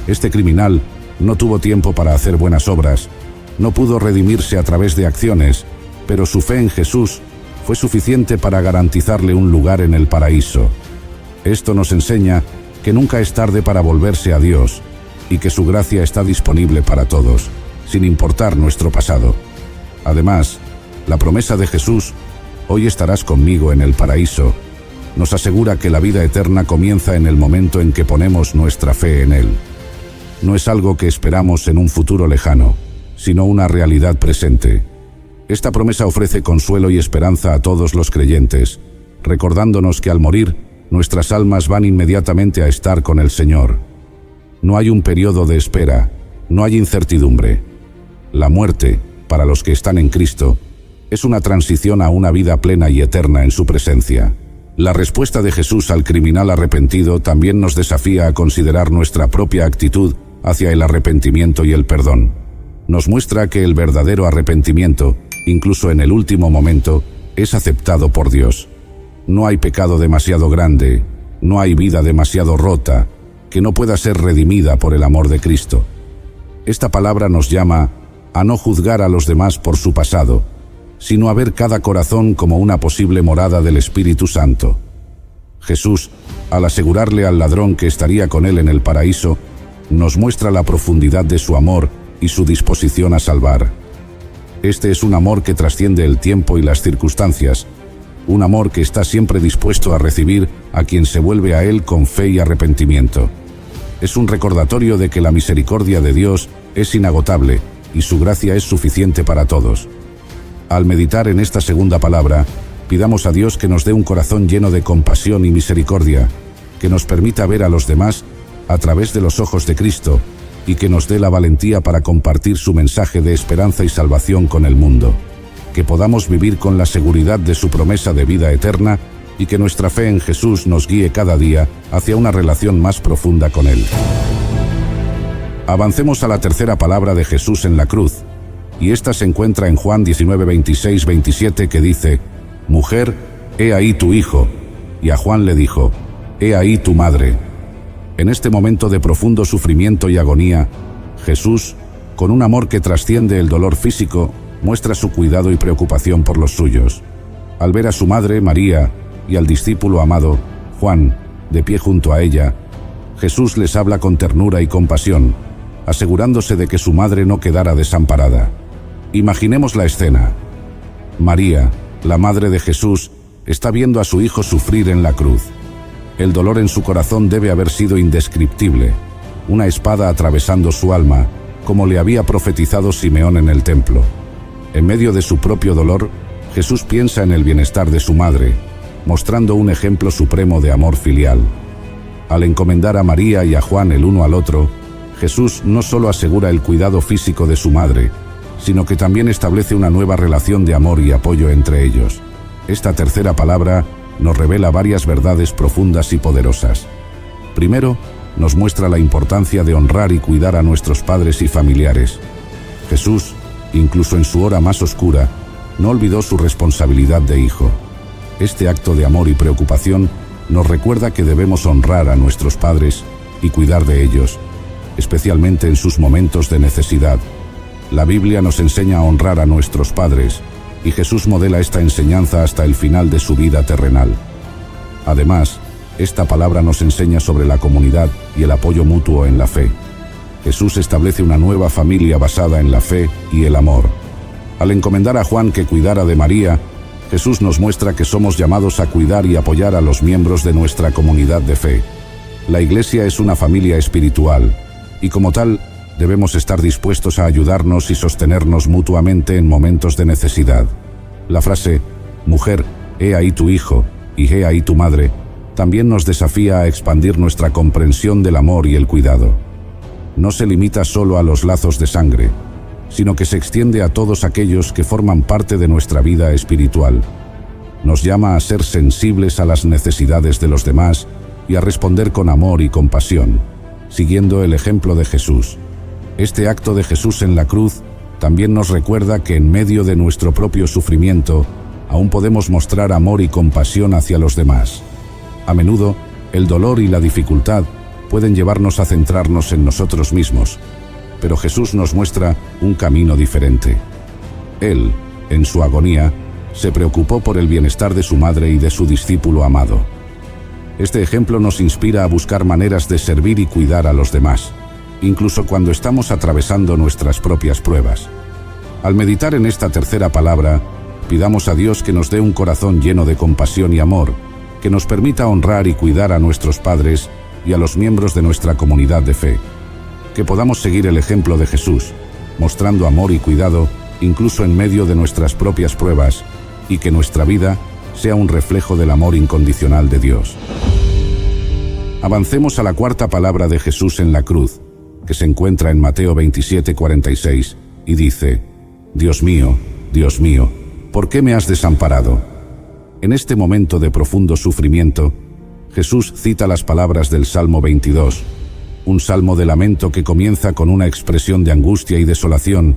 Este criminal no tuvo tiempo para hacer buenas obras, no pudo redimirse a través de acciones, pero su fe en Jesús fue suficiente para garantizarle un lugar en el paraíso. Esto nos enseña que nunca es tarde para volverse a Dios y que su gracia está disponible para todos, sin importar nuestro pasado. Además, la promesa de Jesús, hoy estarás conmigo en el paraíso, nos asegura que la vida eterna comienza en el momento en que ponemos nuestra fe en Él. No es algo que esperamos en un futuro lejano, sino una realidad presente. Esta promesa ofrece consuelo y esperanza a todos los creyentes, recordándonos que al morir, nuestras almas van inmediatamente a estar con el Señor. No hay un periodo de espera, no hay incertidumbre. La muerte, para los que están en Cristo, es una transición a una vida plena y eterna en su presencia. La respuesta de Jesús al criminal arrepentido también nos desafía a considerar nuestra propia actitud hacia el arrepentimiento y el perdón. Nos muestra que el verdadero arrepentimiento, incluso en el último momento, es aceptado por Dios. No hay pecado demasiado grande, no hay vida demasiado rota, que no pueda ser redimida por el amor de Cristo. Esta palabra nos llama a no juzgar a los demás por su pasado, sino a ver cada corazón como una posible morada del Espíritu Santo. Jesús, al asegurarle al ladrón que estaría con él en el paraíso, nos muestra la profundidad de su amor y su disposición a salvar. Este es un amor que trasciende el tiempo y las circunstancias, un amor que está siempre dispuesto a recibir a quien se vuelve a Él con fe y arrepentimiento. Es un recordatorio de que la misericordia de Dios es inagotable y su gracia es suficiente para todos. Al meditar en esta segunda palabra, pidamos a Dios que nos dé un corazón lleno de compasión y misericordia, que nos permita ver a los demás a través de los ojos de Cristo y que nos dé la valentía para compartir su mensaje de esperanza y salvación con el mundo. Que podamos vivir con la seguridad de su promesa de vida eterna y que nuestra fe en Jesús nos guíe cada día hacia una relación más profunda con Él. Avancemos a la tercera palabra de Jesús en la cruz, y esta se encuentra en Juan 19, 26, 27, que dice: «Mujer, he ahí tu hijo», y a Juan le dijo: «He ahí tu madre». En este momento de profundo sufrimiento y agonía, Jesús, con un amor que trasciende el dolor físico, muestra su cuidado y preocupación por los suyos. Al ver a su madre, María, y al discípulo amado, Juan, de pie junto a ella, Jesús les habla con ternura y compasión, asegurándose de que su madre no quedara desamparada. Imaginemos la escena. María, la madre de Jesús, está viendo a su hijo sufrir en la cruz. El dolor en su corazón debe haber sido indescriptible, una espada atravesando su alma, como le había profetizado Simeón en el templo. En medio de su propio dolor, Jesús piensa en el bienestar de su madre, mostrando un ejemplo supremo de amor filial. Al encomendar a María y a Juan el uno al otro, Jesús no solo asegura el cuidado físico de su madre, sino que también establece una nueva relación de amor y apoyo entre ellos. Esta tercera palabra nos revela varias verdades profundas y poderosas. Primero, nos muestra la importancia de honrar y cuidar a nuestros padres y familiares. Jesús, incluso en su hora más oscura, no olvidó su responsabilidad de hijo. Este acto de amor y preocupación nos recuerda que debemos honrar a nuestros padres y cuidar de ellos, especialmente en sus momentos de necesidad. La Biblia nos enseña a honrar a nuestros padres, y Jesús modela esta enseñanza hasta el final de su vida terrenal. Además, esta palabra nos enseña sobre la comunidad y el apoyo mutuo en la fe. Jesús establece una nueva familia basada en la fe y el amor. Al encomendar a Juan que cuidara de María, Jesús nos muestra que somos llamados a cuidar y apoyar a los miembros de nuestra comunidad de fe. La Iglesia es una familia espiritual, y como tal, debemos estar dispuestos a ayudarnos y sostenernos mutuamente en momentos de necesidad. La frase, «Mujer, he ahí tu hijo» y «he ahí tu madre», también nos desafía a expandir nuestra comprensión del amor y el cuidado. No se limita solo a los lazos de sangre. sino que se extiende a todos aquellos que forman parte de nuestra vida espiritual. Nos llama a ser sensibles a las necesidades de los demás y a responder con amor y compasión, siguiendo el ejemplo de Jesús. Este acto de Jesús en la cruz también nos recuerda que en medio de nuestro propio sufrimiento, aún podemos mostrar amor y compasión hacia los demás. A menudo, el dolor y la dificultad pueden llevarnos a centrarnos en nosotros mismos, pero Jesús nos muestra un camino diferente. Él, en su agonía, se preocupó por el bienestar de su madre y de su discípulo amado. Este ejemplo nos inspira a buscar maneras de servir y cuidar a los demás, incluso cuando estamos atravesando nuestras propias pruebas. Al meditar en esta tercera palabra, pidamos a Dios que nos dé un corazón lleno de compasión y amor, que nos permita honrar y cuidar a nuestros padres y a los miembros de nuestra comunidad de fe. Que podamos seguir el ejemplo de Jesús, mostrando amor y cuidado incluso en medio de nuestras propias pruebas, y que nuestra vida sea un reflejo del amor incondicional de Dios. Avancemos a la cuarta palabra de Jesús en la cruz, que se encuentra en Mateo 27:46, y dice: Dios mío, ¿por qué me has desamparado? En este momento de profundo sufrimiento, Jesús cita las palabras del Salmo 22, un salmo de lamento que comienza con una expresión de angustia y desolación,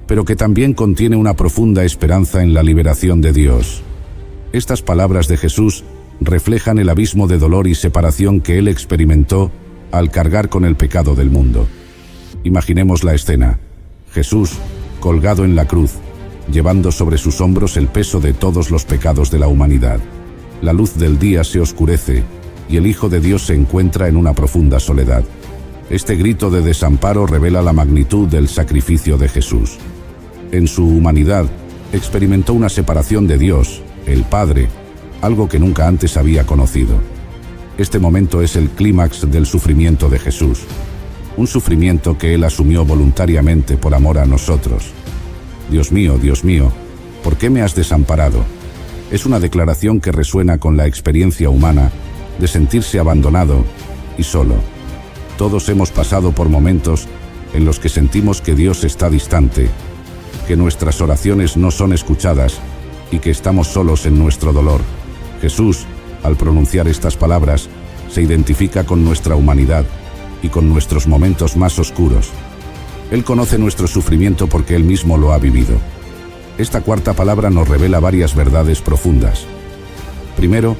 pero que también contiene una profunda esperanza en la liberación de Dios. Estas palabras de Jesús reflejan el abismo de dolor y separación que él experimentó al cargar con el pecado del mundo. Imaginemos la escena: Jesús, colgado en la cruz, llevando sobre sus hombros el peso de todos los pecados de la humanidad. La luz del día se oscurece y el Hijo de Dios se encuentra en una profunda soledad. Este grito de desamparo revela la magnitud del sacrificio de Jesús. En su humanidad, experimentó una separación de Dios, el Padre, algo que nunca antes había conocido. Este momento es el clímax del sufrimiento de Jesús, un sufrimiento que él asumió voluntariamente por amor a nosotros. Dios mío, ¿por qué me has desamparado? Es una declaración que resuena con la experiencia humana de sentirse abandonado y solo. Todos hemos pasado por momentos en los que sentimos que Dios está distante, que nuestras oraciones no son escuchadas y que estamos solos en nuestro dolor. Jesús, al pronunciar estas palabras, se identifica con nuestra humanidad y con nuestros momentos más oscuros. Él conoce nuestro sufrimiento porque él mismo lo ha vivido. Esta cuarta palabra nos revela varias verdades profundas. Primero,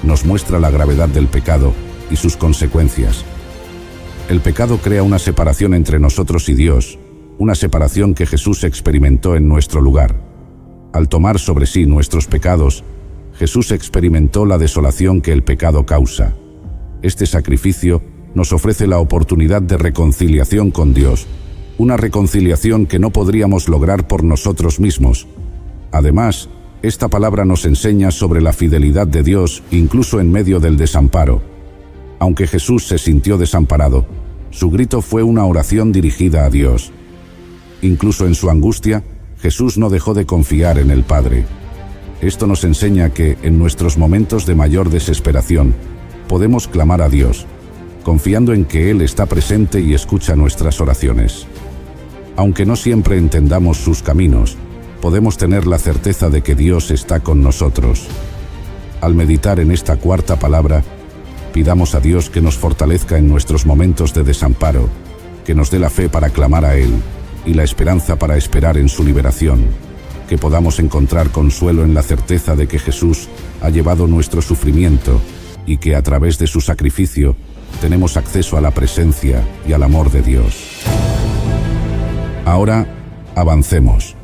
nos muestra la gravedad del pecado y sus consecuencias. El pecado crea una separación entre nosotros y Dios, una separación que Jesús experimentó en nuestro lugar. Al tomar sobre sí nuestros pecados, Jesús experimentó la desolación que el pecado causa. Este sacrificio nos ofrece la oportunidad de reconciliación con Dios, una reconciliación que no podríamos lograr por nosotros mismos. Además, esta palabra nos enseña sobre la fidelidad de Dios incluso en medio del desamparo. Aunque Jesús se sintió desamparado, su grito fue una oración dirigida a Dios. Incluso en su angustia, Jesús no dejó de confiar en el Padre. Esto nos enseña que, en nuestros momentos de mayor desesperación, podemos clamar a Dios, confiando en que Él está presente y escucha nuestras oraciones. Aunque no siempre entendamos sus caminos, podemos tener la certeza de que Dios está con nosotros. Al meditar en esta cuarta palabra, pidamos a Dios que nos fortalezca en nuestros momentos de desamparo, que nos dé la fe para clamar a Él y la esperanza para esperar en su liberación, que podamos encontrar consuelo en la certeza de que Jesús ha llevado nuestro sufrimiento y que a través de su sacrificio tenemos acceso a la presencia y al amor de Dios. Ahora, avancemos.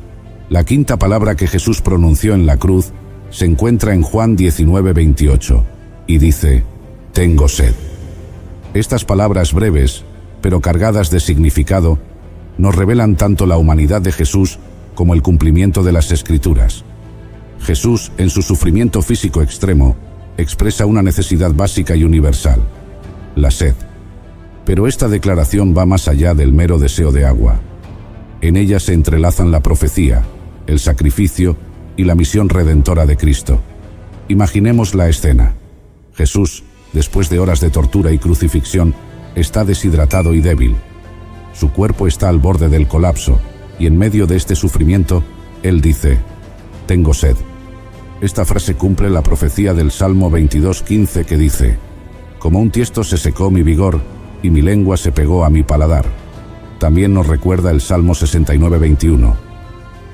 La quinta palabra que Jesús pronunció en la cruz se encuentra en Juan 19:28 y dice: tengo sed. Estas palabras breves, pero cargadas de significado, nos revelan tanto la humanidad de Jesús como el cumplimiento de las Escrituras. Jesús, en su sufrimiento físico extremo, expresa una necesidad básica y universal: la sed. Pero esta declaración va más allá del mero deseo de agua. En ella se entrelazan la profecía, el sacrificio y la misión redentora de Cristo. Imaginemos la escena. Jesús, después de horas de tortura y crucifixión, está deshidratado y débil. Su cuerpo está al borde del colapso, y en medio de este sufrimiento, Él dice: «Tengo sed». Esta frase cumple la profecía del Salmo 22:15 que dice: «Como un tiesto se secó mi vigor, y mi lengua se pegó a mi paladar». También nos recuerda el Salmo 69:21: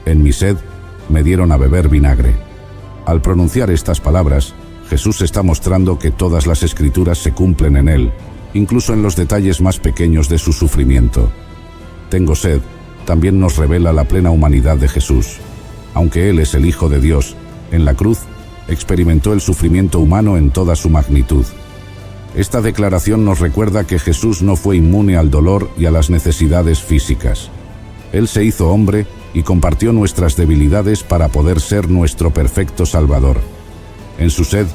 «En mi sed me dieron a beber vinagre». Al pronunciar estas palabras, Jesús está mostrando que todas las Escrituras se cumplen en Él, incluso en los detalles más pequeños de su sufrimiento. «Tengo sed» también nos revela la plena humanidad de Jesús. Aunque Él es el Hijo de Dios, en la cruz experimentó el sufrimiento humano en toda su magnitud. Esta declaración nos recuerda que Jesús no fue inmune al dolor y a las necesidades físicas. Él se hizo hombre y compartió nuestras debilidades para poder ser nuestro perfecto Salvador. En su sed,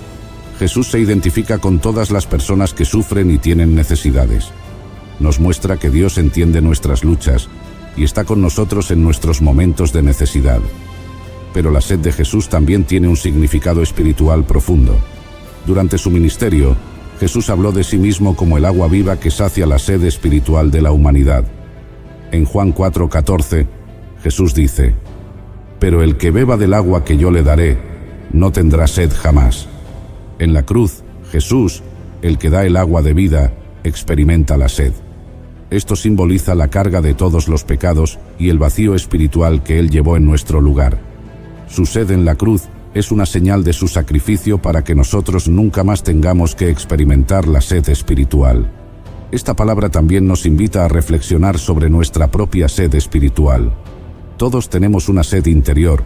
Jesús se identifica con todas las personas que sufren y tienen necesidades. Nos muestra que Dios entiende nuestras luchas y está con nosotros en nuestros momentos de necesidad. Pero la sed de Jesús también tiene un significado espiritual profundo. Durante su ministerio, Jesús habló de sí mismo como el agua viva que sacia la sed espiritual de la humanidad. En Juan 4:14, Jesús dice: «Pero el que beba del agua que yo le daré, no tendrá sed jamás». En la cruz, Jesús, el que da el agua de vida, experimenta la sed. Esto simboliza la carga de todos los pecados y el vacío espiritual que Él llevó en nuestro lugar. Su sed en la cruz es una señal de su sacrificio para que nosotros nunca más tengamos que experimentar la sed espiritual. Esta palabra también nos invita a reflexionar sobre nuestra propia sed espiritual. Todos tenemos una sed interior,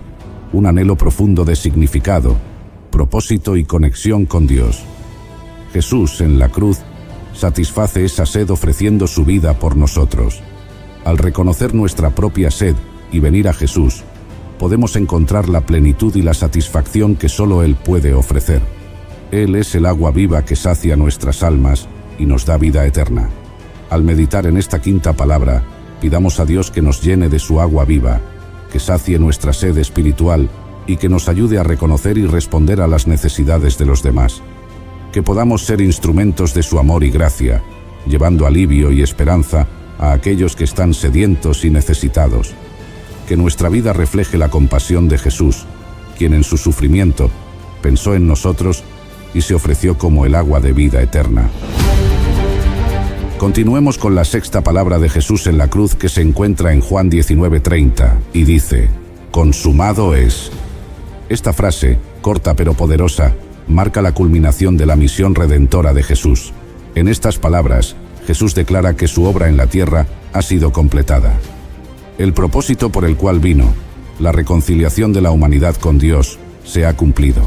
un anhelo profundo de significado, propósito y conexión con Dios. Jesús, en la cruz, satisface esa sed ofreciendo su vida por nosotros. Al reconocer nuestra propia sed y venir a Jesús, podemos encontrar la plenitud y la satisfacción que solo Él puede ofrecer. Él es el agua viva que sacia nuestras almas y nos da vida eterna. Al meditar en esta quinta palabra, pidamos a Dios que nos llene de su agua viva, que sacie nuestra sed espiritual y que nos ayude a reconocer y responder a las necesidades de los demás. Que podamos ser instrumentos de su amor y gracia, llevando alivio y esperanza a aquellos que están sedientos y necesitados. Que nuestra vida refleje la compasión de Jesús, quien en su sufrimiento pensó en nosotros y se ofreció como el agua de vida eterna. Continuemos con la sexta palabra de Jesús en la cruz que se encuentra en Juan 19:30 y dice: «Consumado es». Esta frase, corta pero poderosa, marca la culminación de la misión redentora de Jesús. En estas palabras, Jesús declara que su obra en la tierra ha sido completada. El propósito por el cual vino, la reconciliación de la humanidad con Dios, se ha cumplido.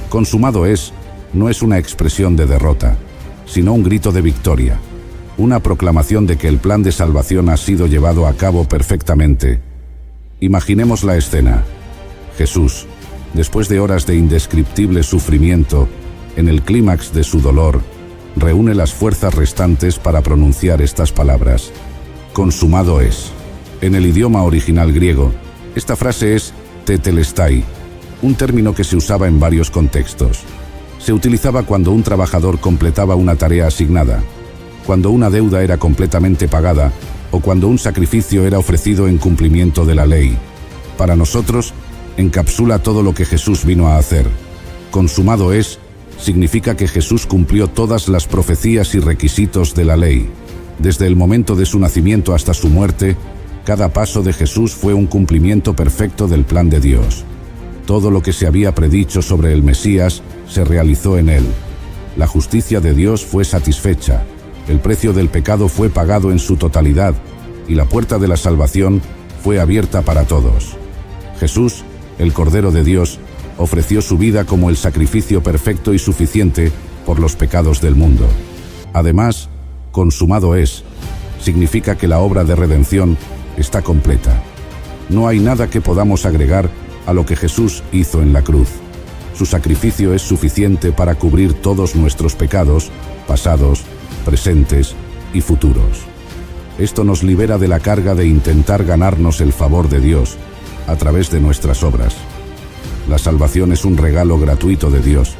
Consumado es, no es una expresión de derrota, sino un grito de victoria, una proclamación de que el plan de salvación ha sido llevado a cabo perfectamente. Imaginemos la escena. Jesús, después de horas de indescriptible sufrimiento, en el clímax de su dolor, reúne las fuerzas restantes para pronunciar estas palabras: «Consumado es». En el idioma original griego, esta frase es tetelestai, un término que se usaba en varios contextos. Se utilizaba cuando un trabajador completaba una tarea asignada, cuando una deuda era completamente pagada o cuando un sacrificio era ofrecido en cumplimiento de la ley. Para nosotros, encapsula todo lo que Jesús vino a hacer. Consumado es, significa que Jesús cumplió todas las profecías y requisitos de la ley. Desde el momento de su nacimiento hasta su muerte, cada paso de Jesús fue un cumplimiento perfecto del plan de Dios. Todo lo que se había predicho sobre el Mesías se realizó en él. La justicia de Dios fue satisfecha, el precio del pecado fue pagado en su totalidad y la puerta de la salvación fue abierta para todos. Jesús, el Cordero de Dios, ofreció su vida como el sacrificio perfecto y suficiente por los pecados del mundo. Además, consumado es, significa que la obra de redención está completa. No hay nada que podamos agregar a lo que Jesús hizo en la cruz. Su sacrificio es suficiente para cubrir todos nuestros pecados, pasados, presentes y futuros. Esto nos libera de la carga de intentar ganarnos el favor de Dios a través de nuestras obras. La salvación es un regalo gratuito de Dios,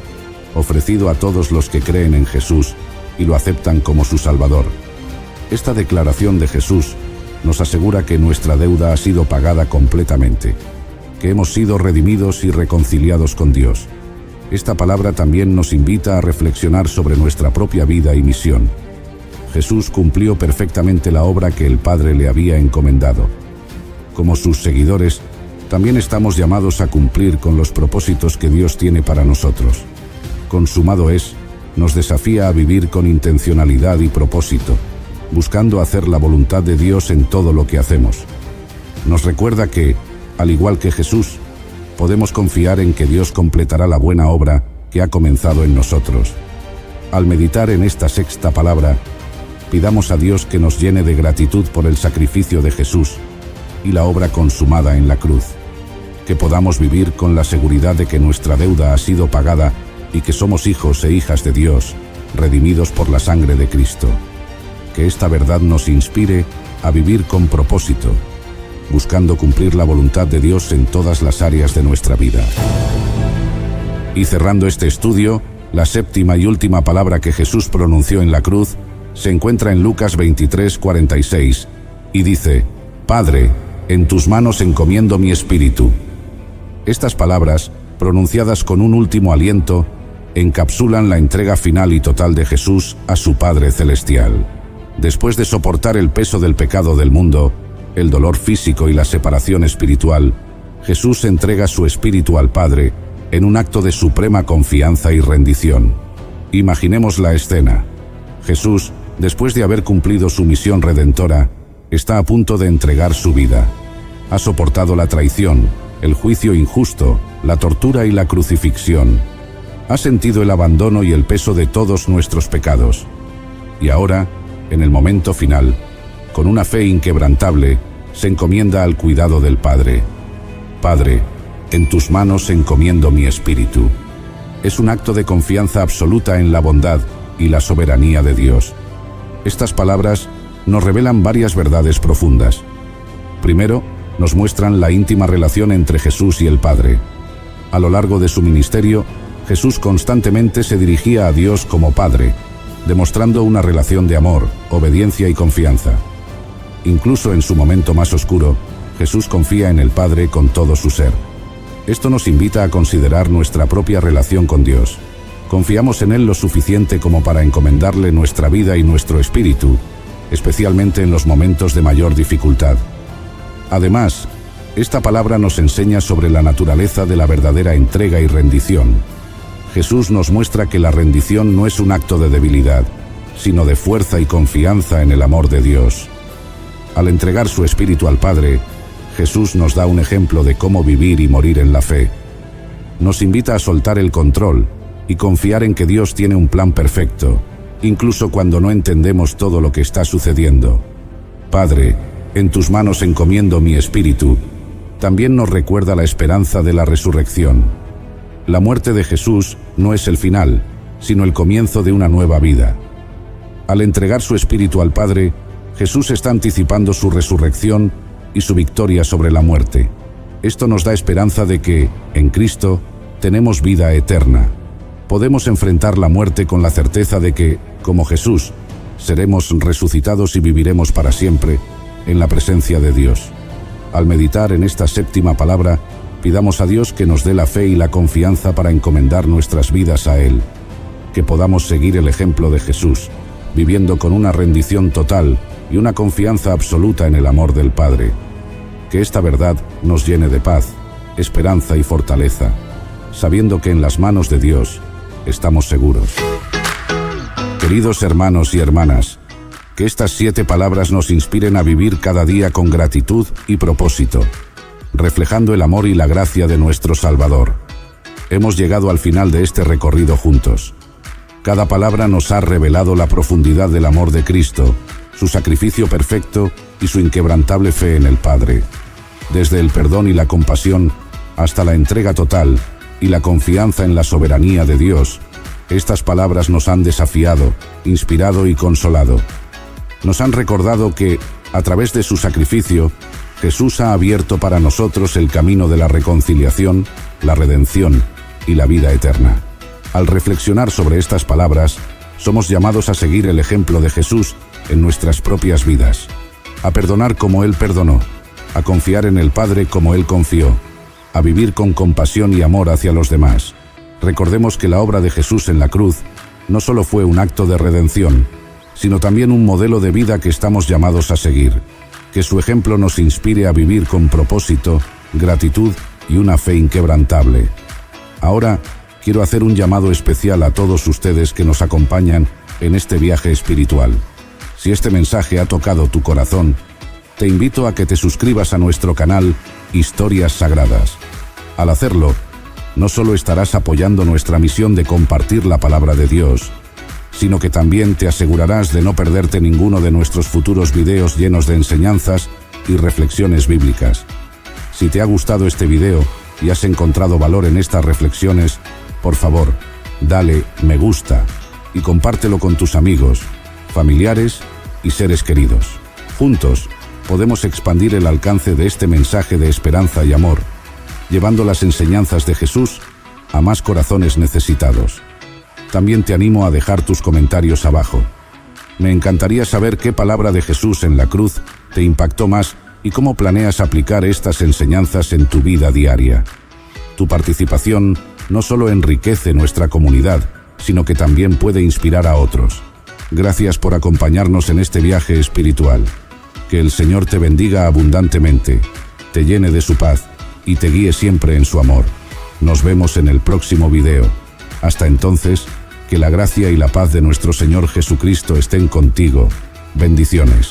ofrecido a todos los que creen en Jesús y lo aceptan como su Salvador. Esta declaración de Jesús nos asegura que nuestra deuda ha sido pagada completamente, que hemos sido redimidos y reconciliados con Dios. Esta palabra también nos invita a reflexionar sobre nuestra propia vida y misión. Jesús cumplió perfectamente la obra que el Padre le había encomendado. Como sus seguidores, también estamos llamados a cumplir con los propósitos que Dios tiene para nosotros. Consumado es, nos desafía a vivir con intencionalidad y propósito, buscando hacer la voluntad de Dios en todo lo que hacemos. Nos recuerda que, al igual que Jesús, podemos confiar en que Dios completará la buena obra que ha comenzado en nosotros. Al meditar en esta sexta palabra, pidamos a Dios que nos llene de gratitud por el sacrificio de Jesús y la obra consumada en la cruz, que podamos vivir con la seguridad de que nuestra deuda ha sido pagada y que somos hijos e hijas de Dios, redimidos por la sangre de Cristo. Que esta verdad nos inspire a vivir con propósito, buscando cumplir la voluntad de Dios en todas las áreas de nuestra vida. Y cerrando este estudio, la séptima y última palabra que Jesús pronunció en la cruz se encuentra en Lucas 23:46 y dice: Padre, en tus manos encomiendo mi espíritu. Estas palabras, pronunciadas con un último aliento, encapsulan la entrega final y total de Jesús a su Padre Celestial. Después de soportar el peso del pecado del mundo, el dolor físico y la separación espiritual, Jesús entrega su espíritu al Padre en un acto de suprema confianza y rendición. Imaginemos la escena. Jesús, después de haber cumplido su misión redentora, está a punto de entregar su vida. Ha soportado la traición, el juicio injusto, la tortura y la crucifixión. Ha sentido el abandono y el peso de todos nuestros pecados. Y ahora, en el momento final, con una fe inquebrantable, se encomienda al cuidado del Padre. Padre, en tus manos encomiendo mi espíritu. Es un acto de confianza absoluta en la bondad y la soberanía de Dios. Estas palabras nos revelan varias verdades profundas. Primero, nos muestran la íntima relación entre Jesús y el Padre. A lo largo de su ministerio, Jesús constantemente se dirigía a Dios como Padre, demostrando una relación de amor, obediencia y confianza. Incluso en su momento más oscuro, Jesús confía en el Padre con todo su ser. Esto nos invita a considerar nuestra propia relación con Dios. Confiamos en Él lo suficiente como para encomendarle nuestra vida y nuestro espíritu, especialmente en los momentos de mayor dificultad. Además, esta palabra nos enseña sobre la naturaleza de la verdadera entrega y rendición. Jesús nos muestra que la rendición no es un acto de debilidad, sino de fuerza y confianza en el amor de Dios. Al entregar su espíritu al Padre, Jesús nos da un ejemplo de cómo vivir y morir en la fe. Nos invita a soltar el control y confiar en que Dios tiene un plan perfecto, incluso cuando no entendemos todo lo que está sucediendo. Padre, en tus manos encomiendo mi espíritu, también nos recuerda la esperanza de la resurrección. La muerte de Jesús no es el final, sino el comienzo de una nueva vida. Al entregar su espíritu al Padre, Jesús está anticipando su resurrección y su victoria sobre la muerte. Esto nos da esperanza de que, en Cristo, tenemos vida eterna. Podemos enfrentar la muerte con la certeza de que, como Jesús, seremos resucitados y viviremos para siempre en la presencia de Dios. Al meditar en esta séptima palabra, pidamos a Dios que nos dé la fe y la confianza para encomendar nuestras vidas a Él. Que podamos seguir el ejemplo de Jesús, viviendo con una rendición total y una confianza absoluta en el amor del Padre. Que esta verdad nos llene de paz, esperanza y fortaleza, sabiendo que en las manos de Dios estamos seguros. Queridos hermanos y hermanas, que estas 7 palabras nos inspiren a vivir cada día con gratitud y propósito, reflejando el amor y la gracia de nuestro Salvador. Hemos llegado al final de este recorrido juntos. Cada palabra nos ha revelado la profundidad del amor de Cristo, su sacrificio perfecto y su inquebrantable fe en el Padre. Desde el perdón y la compasión hasta la entrega total y la confianza en la soberanía de Dios, estas palabras nos han desafiado, inspirado y consolado. Nos han recordado que, a través de su sacrificio, Jesús ha abierto para nosotros el camino de la reconciliación, la redención y la vida eterna. Al reflexionar sobre estas palabras, somos llamados a seguir el ejemplo de Jesús en nuestras propias vidas. a perdonar como Él perdonó, a confiar en el Padre como Él confió, a vivir con compasión y amor hacia los demás. Recordemos que la obra de Jesús en la cruz no solo fue un acto de redención, sino también un modelo de vida que estamos llamados a seguir. Que su ejemplo nos inspire a vivir con propósito, gratitud y una fe inquebrantable. Ahora, quiero hacer un llamado especial a todos ustedes que nos acompañan en este viaje espiritual. Si este mensaje ha tocado tu corazón, te invito a que te suscribas a nuestro canal Historias Sagradas. Al hacerlo, no solo estarás apoyando nuestra misión de compartir la palabra de Dios, sino que también te asegurarás de no perderte ninguno de nuestros futuros videos llenos de enseñanzas y reflexiones bíblicas. Si te ha gustado este video y has encontrado valor en estas reflexiones, por favor, dale me gusta y compártelo con tus amigos, familiares y seres queridos. Juntos, podemos expandir el alcance de este mensaje de esperanza y amor, llevando las enseñanzas de Jesús a más corazones necesitados. También te animo a dejar tus comentarios abajo. Me encantaría saber qué palabra de Jesús en la cruz te impactó más y cómo planeas aplicar estas enseñanzas en tu vida diaria. Tu participación no solo enriquece nuestra comunidad, sino que también puede inspirar a otros. Gracias por acompañarnos en este viaje espiritual. Que el Señor te bendiga abundantemente, te llene de su paz y te guíe siempre en su amor. Nos vemos en el próximo video. Hasta entonces, que la gracia y la paz de nuestro Señor Jesucristo estén contigo. Bendiciones.